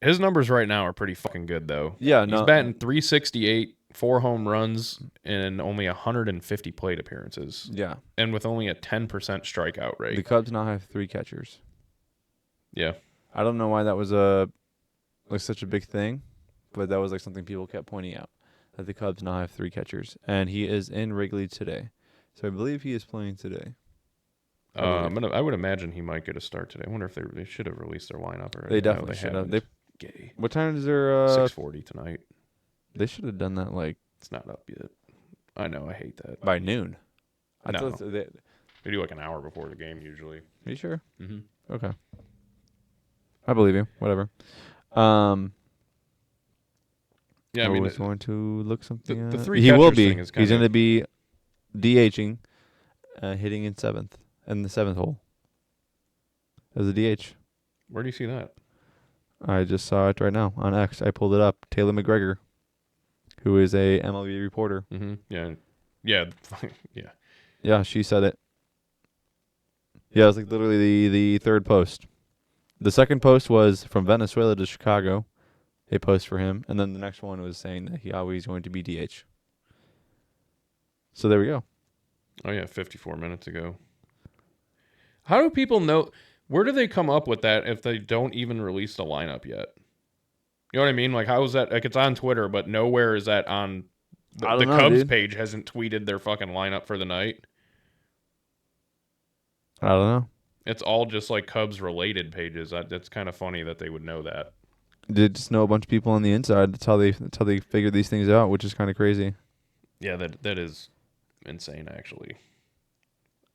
His numbers right now are pretty fucking good, though. Yeah, He's batting .368, 4 home runs, and only 150 plate appearances. Yeah. And with only a 10% strikeout rate. The Cubs now have 3 catchers. Yeah. I don't know why that was such a big thing, but that was like something people kept pointing out, that the Cubs now have 3 catchers, and he is in Wrigley today. So I believe he is playing today. I would imagine he might get a start today. I wonder if they should have released their lineup already. They definitely should have. Gay. What time is their 6:40 tonight. They should have done that like It's not up yet. I know, I hate that. by noon. No. Thought They do like an hour before the game usually. Are you sure? Mm-hmm. Okay. I believe you. Whatever. Yeah, I mean, was going to look something. the 3 he will catchers be. thing is He's kinda- going to be DHing, hitting in the 7th hole as a DH. Where do you see that? I just saw it right now on X. I pulled it up. Taylor McGregor, who is a MLB reporter. Mm-hmm. Yeah. Yeah. Yeah. Yeah, she said it. Yeah, it was like literally the third post. The second post was from Venezuela to Chicago, a post for him, and then the next one was saying that he always going to be DH. So there we go. Oh, yeah, 54 minutes ago. How do people know? Where do they come up with that if they don't even release the lineup yet? You know what I mean? Like, how is that? Like, it's on Twitter, but nowhere is that on the I don't know, Cubs dude. page hasn't tweeted their fucking lineup for the night. I don't know. It's all just like Cubs related pages. That's kind of funny that they would know that. They just know a bunch of people on the inside. That's how they figure these things out, which is kind of crazy. Yeah, that is insane, actually.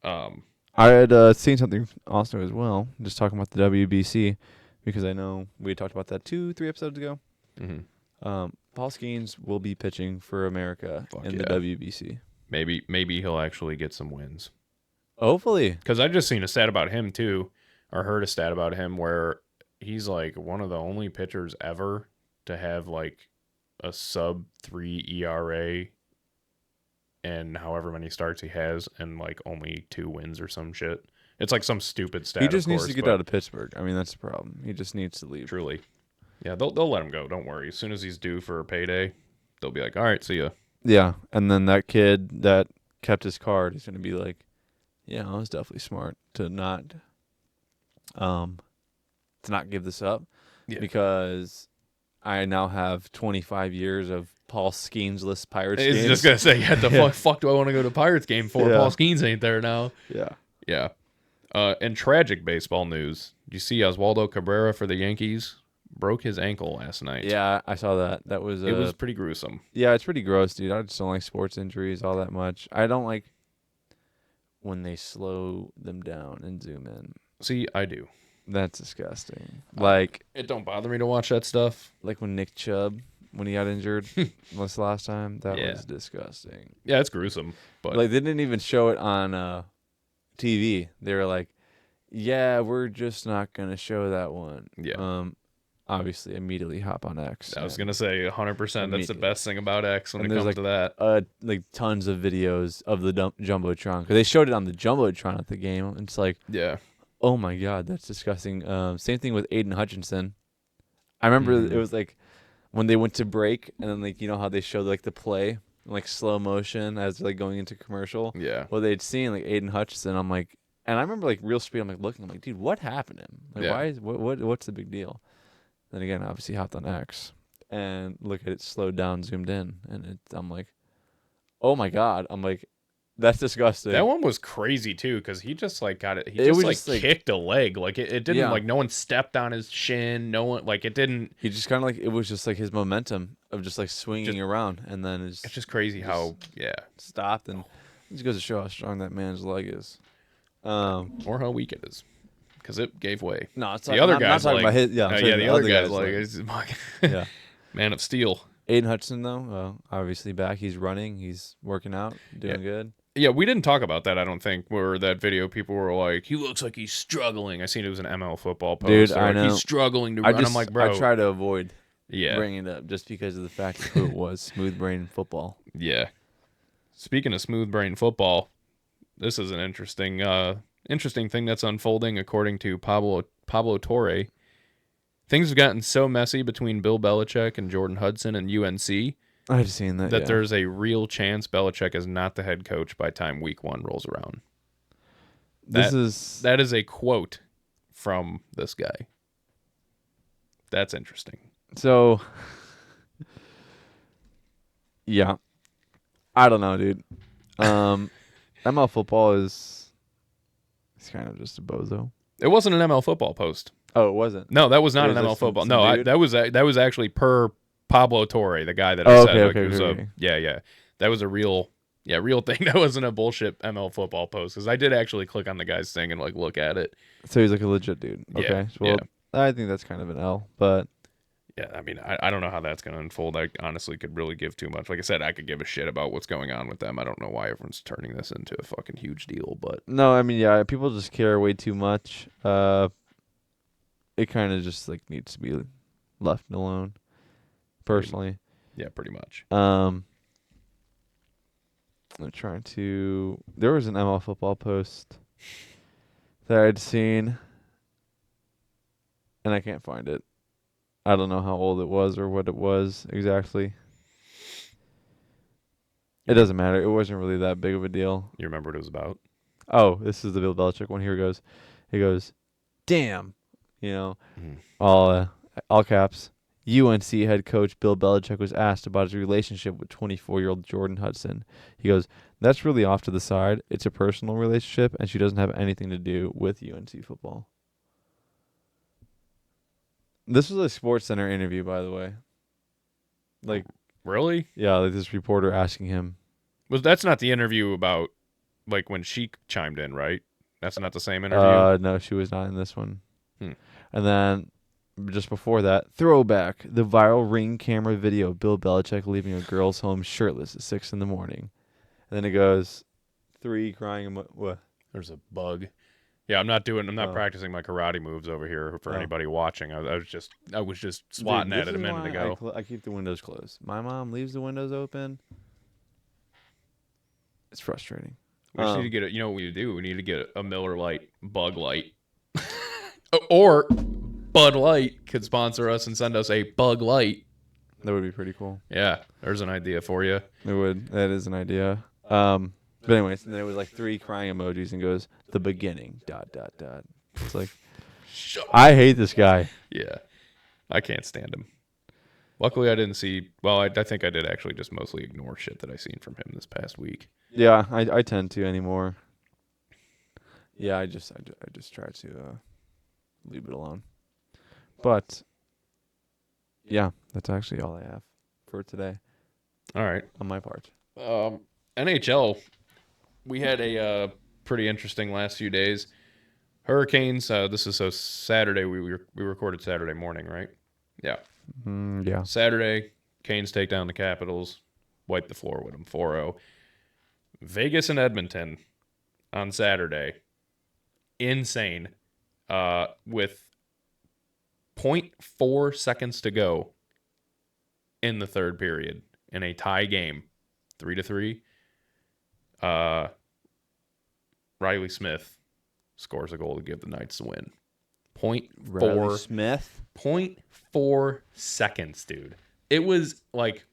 I had seen something also as well, just talking about the WBC, because I know we talked about that 2-3 episodes ago. Mm-hmm. Paul Skeens will be pitching for America in the yeah. WBC. Maybe he'll actually get some wins. Hopefully. Because I just seen a stat about him too, or heard a stat about him where he's like one of the only pitchers ever to have like a sub-3 ERA and however many starts he has and like only 2 wins or some shit. It's like some stupid stat. He just of needs course, to get but out of Pittsburgh. I mean, that's the problem. He just needs to leave. Truly. Yeah, they'll let him go. Don't worry. As soon as he's due for a payday, they'll be like, all right, see ya. Yeah, and then that kid that kept his card is going to be like, yeah, I was definitely smart to not give this up because I now have 25 years of Paul Skeens-less Pirates games. He's just going to say, yeah, the fuck do I want to go to Pirates game for? Yeah. Paul Skeens ain't there now. Yeah. Yeah. In tragic baseball news, did you see Oswaldo Cabrera for the Yankees broke his ankle last night? Yeah, I saw that. That was It was pretty gruesome. Yeah, it's pretty gross, dude. I just don't like sports injuries all that much. I don't like when they slow them down and zoom in. See, I do. That's disgusting. Like It don't bother me to watch that stuff. like when Nick Chubb, when he got injured this last time, that Yeah. was disgusting. Yeah, it's gruesome. But Like they didn't even show it on TV. They were like, "Yeah, we're just not gonna show that one." Yeah. Obviously, immediately hop on X. I was gonna say 100%. That's the best thing about X when And it there's, comes to that. like tons of videos of the jumbotron, because they showed it on the jumbotron at the game. And it's like, Yeah. oh my god, that's disgusting. Same thing with Aiden Hutchinson. I remember it was like when they went to break, and then like you know how they showed like the play in like slow motion as they're like going into commercial. Yeah. Well, they'd seen like Aiden Hutchinson. I'm like, and I remember like real speed. I'm like looking. I'm like, dude, what happened to him? Like, Yeah. why is what's the big deal? Then again, obviously hopped on X and look at it slowed down, zoomed in, and I'm like, oh my god. I'm like, that's disgusting. That one was crazy too, because he just like got it. He It just was like just, like- kicked a leg. Like it didn't Yeah. like no one stepped on his shin. No one like it didn't. He just kind of like it was just like his momentum of just like swinging Just- around, and then It's just crazy how stopped, and it just goes to show how strong that man's leg is. or how weak it is, because it gave way. No, it's The other guy's not talking leg. about his. Yeah, I'm saying The other guy's guy's like leg. it's fucking Yeah. Man of Steel. Aiden Hudson though, obviously back. He's running. He's working out, doing good. Yeah, we didn't talk about that. I don't think. Where that video, people were like, "He looks like he's struggling." I seen it was an ML football post. Dude, They're I like, know. He's struggling to run. I'm like, bro. I try to avoid Yeah. bringing it up just because of the fact of who it was. Smooth brain football. Yeah. Speaking of smooth brain football, this is an interesting thing that's unfolding according to Pablo Torre. Things have gotten so messy between Bill Belichick and Jordan Hudson and UNC I've seen that. that Yeah. there's a real chance Belichick is not the head coach by time week 1 rolls around. That is a quote from this guy. That's interesting. So. Yeah. I don't know, dude. ML football is kind of just a bozo. It wasn't an ML football post. Oh, it wasn't. No, that was not It an was ML like some football. No, dude? that was actually per Pablo Torre, the guy that Oh, I said. okay, It was okay. yeah. That was a real thing. That wasn't a bullshit ML football post because I did actually click on the guy's thing and like look at it. So he's like a legit dude. Yeah, Okay. Well, yeah. I think that's kind of an L, but Yeah, I mean, I don't know how that's going to unfold. I honestly could really give too much. Like I said, I could give a shit about what's going on with them. I don't know why everyone's turning this into a fucking huge deal, but no, I mean, yeah, people just care way too much. It kind of just like needs to be left alone. Personally, yeah, pretty much. I'm trying to. There was an ML football post that I'd seen, and I can't find it. I don't know how old it was or what it was exactly. It doesn't matter. It wasn't really that big of a deal. You remember what it was about? Oh, this is the Bill Belichick one. Here it goes. He goes, damn. You know, Mhm. all caps. UNC head coach Bill Belichick was asked about his relationship with 24-year-old Jordan Hudson. He goes, that's really off to the side. It's a personal relationship, and she doesn't have anything to do with UNC football. This was a Sports Center interview, by the way. Like, really? yeah, like this reporter asking him. That's not the interview about like when she chimed in, right? That's not the same interview. No, she was not in this one. Hmm. And then just before that, throwback, the viral Ring camera video, Bill Belichick leaving a girl's home shirtless at 6 a.m. And then it goes, 3 crying. What? There's a bug. Yeah, I'm not Oh. practicing my karate moves over here for Oh. anybody watching. I was just swatting Dude, at it a this is minute why ago. I keep the windows closed. My mom leaves the windows open. It's frustrating. We just need to get you know what we do? We need to get a Miller Lite Bug Light. Or Bud Light could sponsor us and send us a Bug Light. That would be pretty cool. Yeah, there's an idea for you. It would. That is an idea. But anyways, and then it was like 3 crying emojis and goes, the beginning, ... It's like, I hate this guy. Yeah, I can't stand him. Luckily, I didn't see. Well, I think I did actually just mostly ignore shit that I seen from him this past week. Yeah, I tend to anymore. Yeah, I just try to leave it alone. But yeah, that's actually all I have for today All right, on my part. NHL. We had a pretty interesting last few days. Hurricanes. This is so Saturday. We recorded Saturday morning, right? Yeah. Yeah. Saturday, Canes take down the Capitals, wipe the floor with them 4-0. Vegas and Edmonton on Saturday. Insane. With 0.4 seconds to go in the third period in a tie game, 3-3. Riley Smith scores a goal to give the Knights the win. Riley Smith. 0.4 seconds, dude. It was like,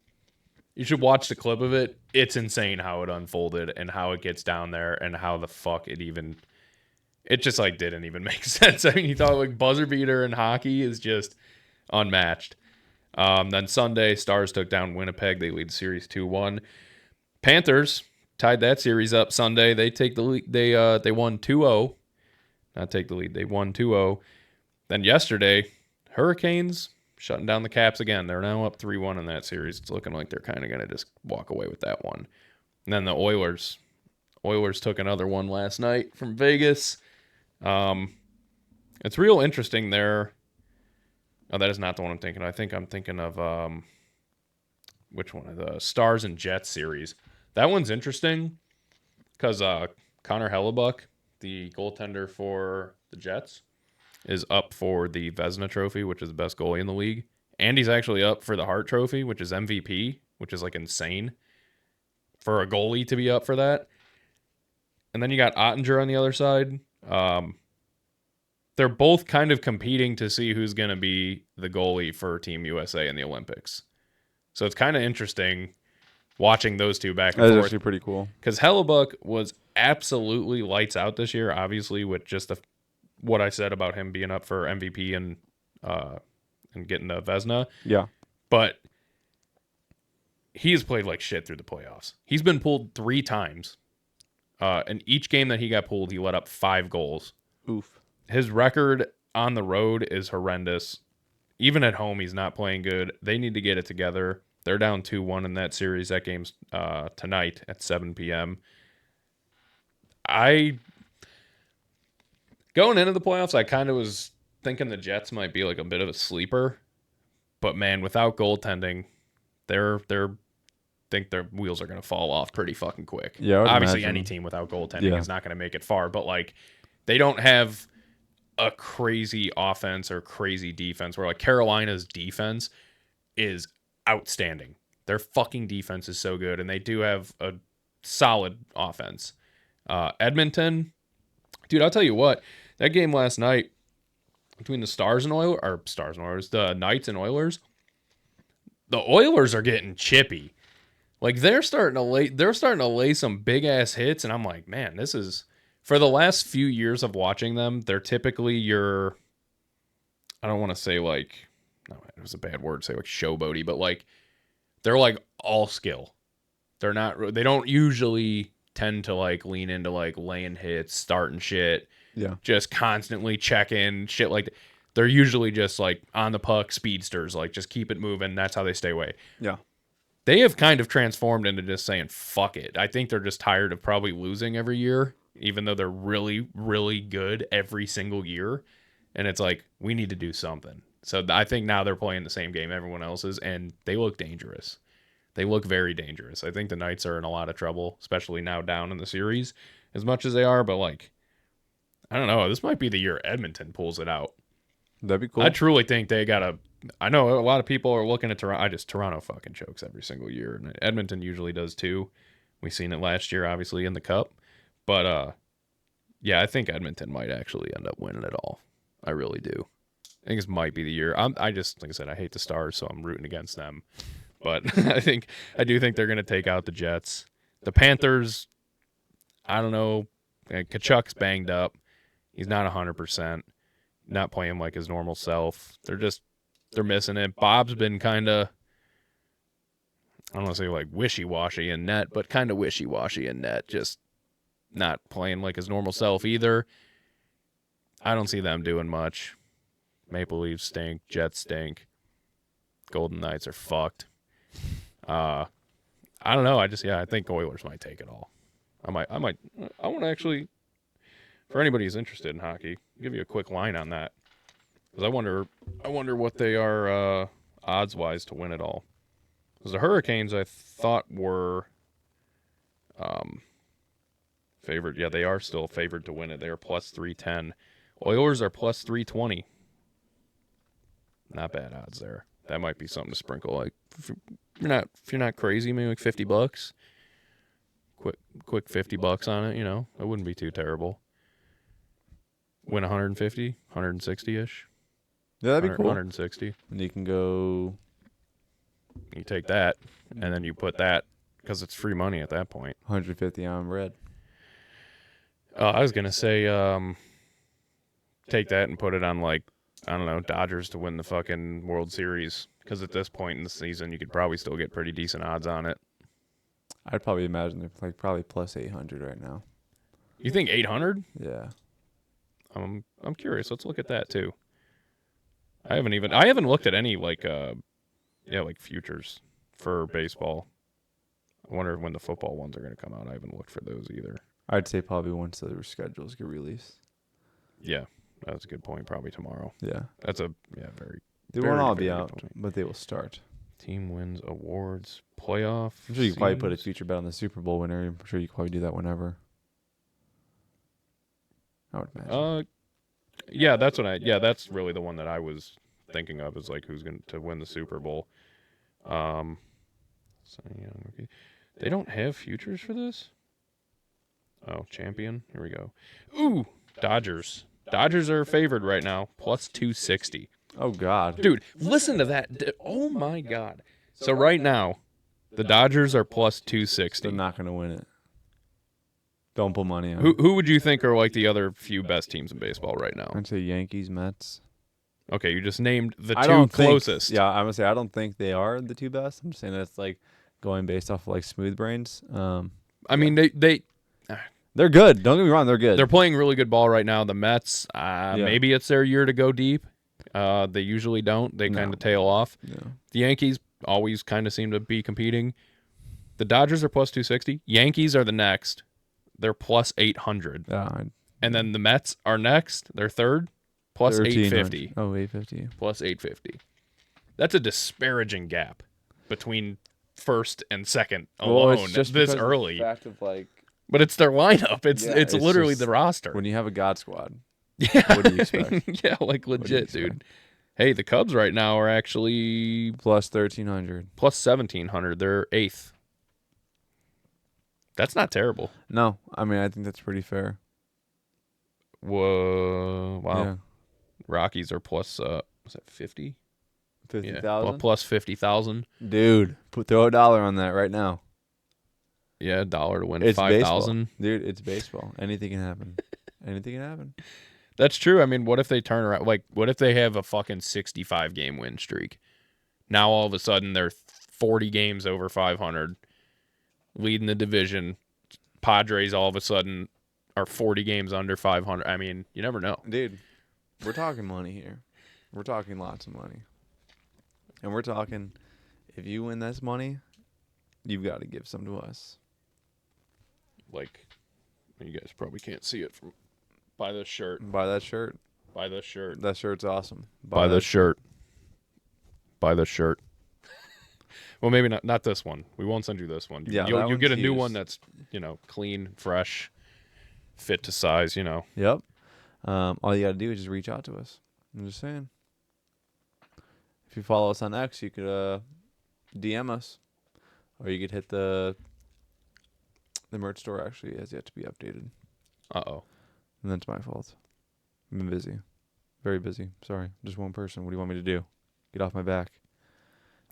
you should watch the clip of it. It's insane how it unfolded and how it gets down there and how the fuck it just like didn't even make sense. I mean, you thought like buzzer beater in hockey is just unmatched. Then Sunday, Stars took down Winnipeg. They lead the series 2-1. Panthers tied that series up Sunday. They take the lead. They won 2-0. Not take the lead. They won 2-0. Then yesterday, Hurricanes shutting down the Caps again. They're now up 3-1 in that series. It's looking like they're kind of going to just walk away with that one. And then the Oilers. Oilers took another one last night from Vegas. It's real interesting there. Oh, that is not the one I'm thinking of. I think I'm thinking of which one? The Stars and Jets series. That one's interesting because Connor Hellebuck, the goaltender for the Jets, is up for the Vezina Trophy, which is the best goalie in the league. and he's actually up for the Hart Trophy, which is MVP, which is like insane for a goalie to be up for that. And then you got Ottinger on the other side. They're both kind of competing to see who's going to be the goalie for Team USA in the Olympics. So it's kind of interesting watching those two back and That's forth. actually pretty cool. Because Hellebuck was absolutely lights out this year, obviously, with just what I said about him being up for MVP and getting the Vezina. Yeah. But he has played like shit through the playoffs. He's been pulled 3 times. And each game that he got pulled, he let up 5 goals. Oof. His record on the road is horrendous. Even at home, he's not playing good. They need to get it together. They're down 2-1 in that series. That game's tonight at 7 p.m. Going into the playoffs, I kind of was thinking the Jets might be like a bit of a sleeper. But man, without goaltending, think their wheels are going to fall off pretty fucking quick. Yeah, obviously imagine. any team without goaltending is not going to make it far, but like they don't have a crazy offense or crazy defense where like Carolina's defense is outstanding. Their fucking defense is so good, and they do have a solid offense. Edmonton, dude, I'll tell you what, that game last night between the the Knights and Oilers, the Oilers are getting chippy. Like they're starting to lay some big ass hits, and I'm like, man, this is for the last few years of watching them. They're typically I don't want to say like, no, it was a bad word to say like showboaty, but like they're like all skill. They don't usually tend to like lean into like laying hits, starting shit, just constantly checking shit like that. They're usually just like on the puck speedsters, like just keep it moving. That's how they stay away. Yeah. They have kind of transformed into just saying, fuck it. I think they're just tired of probably losing every year, even though they're really, really good every single year. And it's like, we need to do something. So I think now they're playing the same game everyone else is, and they look dangerous. They look very dangerous. I think the Knights are in a lot of trouble, especially now down in the series, as much as they are. But like, I don't know. This might be the year Edmonton pulls it out. That'd be cool. I truly think they got to... I know a lot of people are looking at Toronto. Toronto fucking chokes every single year, and Edmonton usually does too. We seen it last year, obviously in the Cup, but yeah, I think Edmonton might actually end up winning it all. I really do. I think this might be the year. I just, like I said, I hate the Stars, so I'm rooting against them. But I do think they're gonna take out the Jets. The Panthers, I don't know. Kachuk's banged up. He's not 100%. Not playing like his normal self. They're missing it. Bob's been kind of, I don't want to say like wishy-washy in net, but kind of wishy-washy in net. Just not playing like his normal self either. I don't see them doing much. Maple Leafs stink. Jets stink. Golden Knights are fucked. I don't know. I think Oilers might take it all. I want to actually, for anybody who's interested in hockey, give you a quick line on that. Because I wonder what they are odds-wise to win it all. Because the Hurricanes, I thought, were favored. Yeah, they are still favored to win it. They are plus 310. Oilers are plus 320. Not bad odds there. That might be something to sprinkle. Like if you're not crazy, maybe like $50. Quick $50 on it. You know, that wouldn't be too terrible. Win 150, 160-ish. Yeah, that'd be cool. 160. And you can go... You take that, and then you put that, because it's free money at that point. 150 on red. I was going to say, take that and put it on, like, I don't know, Dodgers to win the fucking World Series. Because at this point in the season, you could probably still get pretty decent odds on it. I'd probably imagine they're like probably plus 800 right now. You think 800? Yeah. I'm curious. Let's look at that too. I haven't looked at any like futures for baseball. I wonder when the football ones are going to come out. I haven't looked for those either. I'd say probably once the schedules get released. Yeah, that's a good point. Probably tomorrow. Yeah. That's very. They won't all be out, but they will start. Team wins awards playoff. I'm sure you can probably put a future bet on the Super Bowl winner. I'm sure you can probably do that whenever. I would imagine. Yeah, that's really the one that I was thinking of is like who's going to win the Super Bowl. So, yeah, okay. They don't have futures for this? Oh, champion. Here we go. Ooh, Dodgers. Dodgers are favored right now, plus 260. Oh, God. Dude, listen to that. Oh, my God. So right now, the Dodgers are plus 260. They're not going to win it. Don't put money on Who would you think are like the other few best teams in baseball right now? I'd say Yankees, Mets. Okay, you just named the I two don't think- closest. Yeah, I'm going to say I don't think they are the two best. I'm just saying that's like going based off of like smooth brains. I mean, They're good. Don't get me wrong. They're good. they're playing really good ball right now. The Mets, maybe it's their year to go deep. They usually don't. They kind of tail off. Yeah. The Yankees always kind of seem to be competing. The Dodgers are plus 260. Yankees are the next. They're plus 800. And then the Mets are next. They're third, plus 850. Oh, 850. Plus 850. That's a disparaging gap between first and second alone it's just this because of the early. fact of like But it's their lineup. It's it's literally just- the roster. when you have a God squad. Yeah. What do you expect? Yeah, like do you legit, expect? dude. Hey, the Cubs right now are actually Plus 1,300. plus 1,700. They're eighth. That's not terrible. No, I mean I think that's pretty fair. Whoa! Wow. Yeah. Rockies are plus. Was that 50? 50,000. Well, plus 50,000. Dude, throw $1 on that right now. Yeah, $1 to win It's 5,000. Dude, it's baseball. Anything can happen. Anything can happen. That's true. I mean, what if they turn around? Like, what if they have a fucking 65 game win streak? Now all of a sudden they're 40 games over 500, leading the division. Padres all of a sudden are 40 games under 500. I mean, you never know. Dude, we're talking money here. We're talking lots of money. And we're talking, if you win this money, you've got to give some to us. Like, you guys probably can't see it from. Buy this shirt. Buy that shirt. Buy this shirt. That shirt's awesome. Buy this shirt. Buy this shirt. Well, maybe not this one. We won't send you this one. Yeah, You'll that get a one's new used. one that's, clean, fresh, fit to size, Yep. All you got to do is just reach out to us. I'm just saying. If you follow us on X, you could DM us. Or you could hit the merch store actually has yet to be updated. Uh-oh. And that's my fault. I've been busy. Very busy. Sorry. Just one person. What do you want me to do? Get off my back.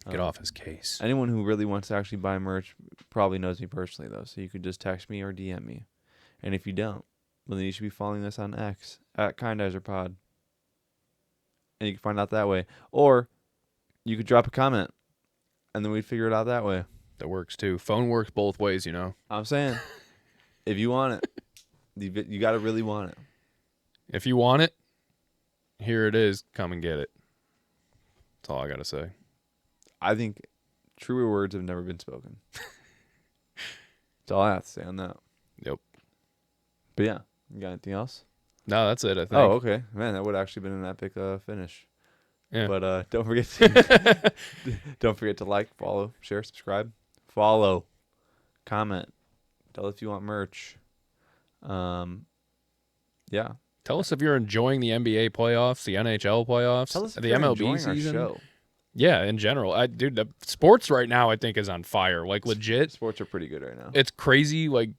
Get off his case. Anyone who really wants to actually buy merch probably knows me personally, though. So you could just text me or DM me. And if you don't, well, then you should be following us on X at KindizerPod. And you can find out that way. Or you could drop a comment. And then we'd figure it out that way. That works too. Phone works both ways, I'm saying, if you want it, you got to really want it. If you want it, here it is. Come and get it. That's all I got to say. I think truer words have never been spoken. That's all I have to say on that. Yep. But yeah, you got anything else? No, that's it, I think. Oh, okay. Man, that would have actually been an epic finish. Yeah. But don't forget to like, follow, share, subscribe, follow, comment, tell us if you want merch. Yeah. Tell us if you're enjoying the NBA playoffs, the NHL playoffs, Tell us if the you're MLB enjoying season. our show. Yeah, in general. Dude, the sports right now I think is on fire. Like legit. Sports are pretty good right now. It's crazy. Like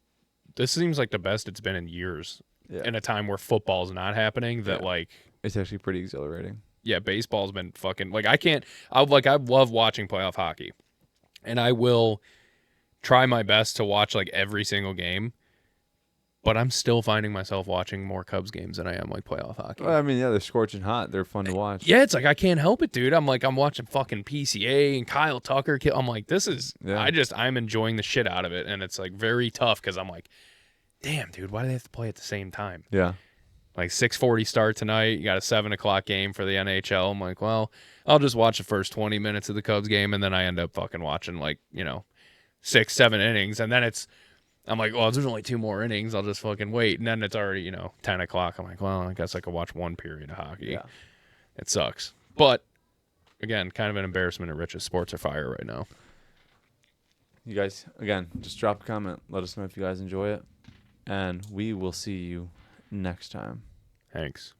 this seems like the best it's been in years. Yeah. In a time where football's not happening, that like It's actually pretty exhilarating. yeah, baseball's been fucking like I love watching playoff hockey. And I will try my best to watch like every single game. But I'm still finding myself watching more Cubs games than I am like playoff hockey. Well, I mean, yeah, they're scorching hot. They're fun to watch. Yeah, it's like I can't help it, dude. I'm watching fucking PCA and Kyle Tucker. I'm like, this is I'm enjoying the shit out of it, and it's like very tough because I'm like, damn, dude, why do they have to play at the same time? Yeah. Like 6:40 start tonight. You got a 7:00 game for the NHL. I'm like, well, I'll just watch the first 20 minutes of the Cubs game, and then I end up fucking watching 6-7 innings, and then I'm like, well, there's only 2 more innings. I'll just fucking wait. And then it's already, 10:00. I'm like, well, I guess I could watch 1 period of hockey. Yeah. It sucks. But, again, kind of an embarrassment of riches. Sports are fire right now. You guys, again, just drop a comment. Let us know if you guys enjoy it. And we will see you next time. Thanks.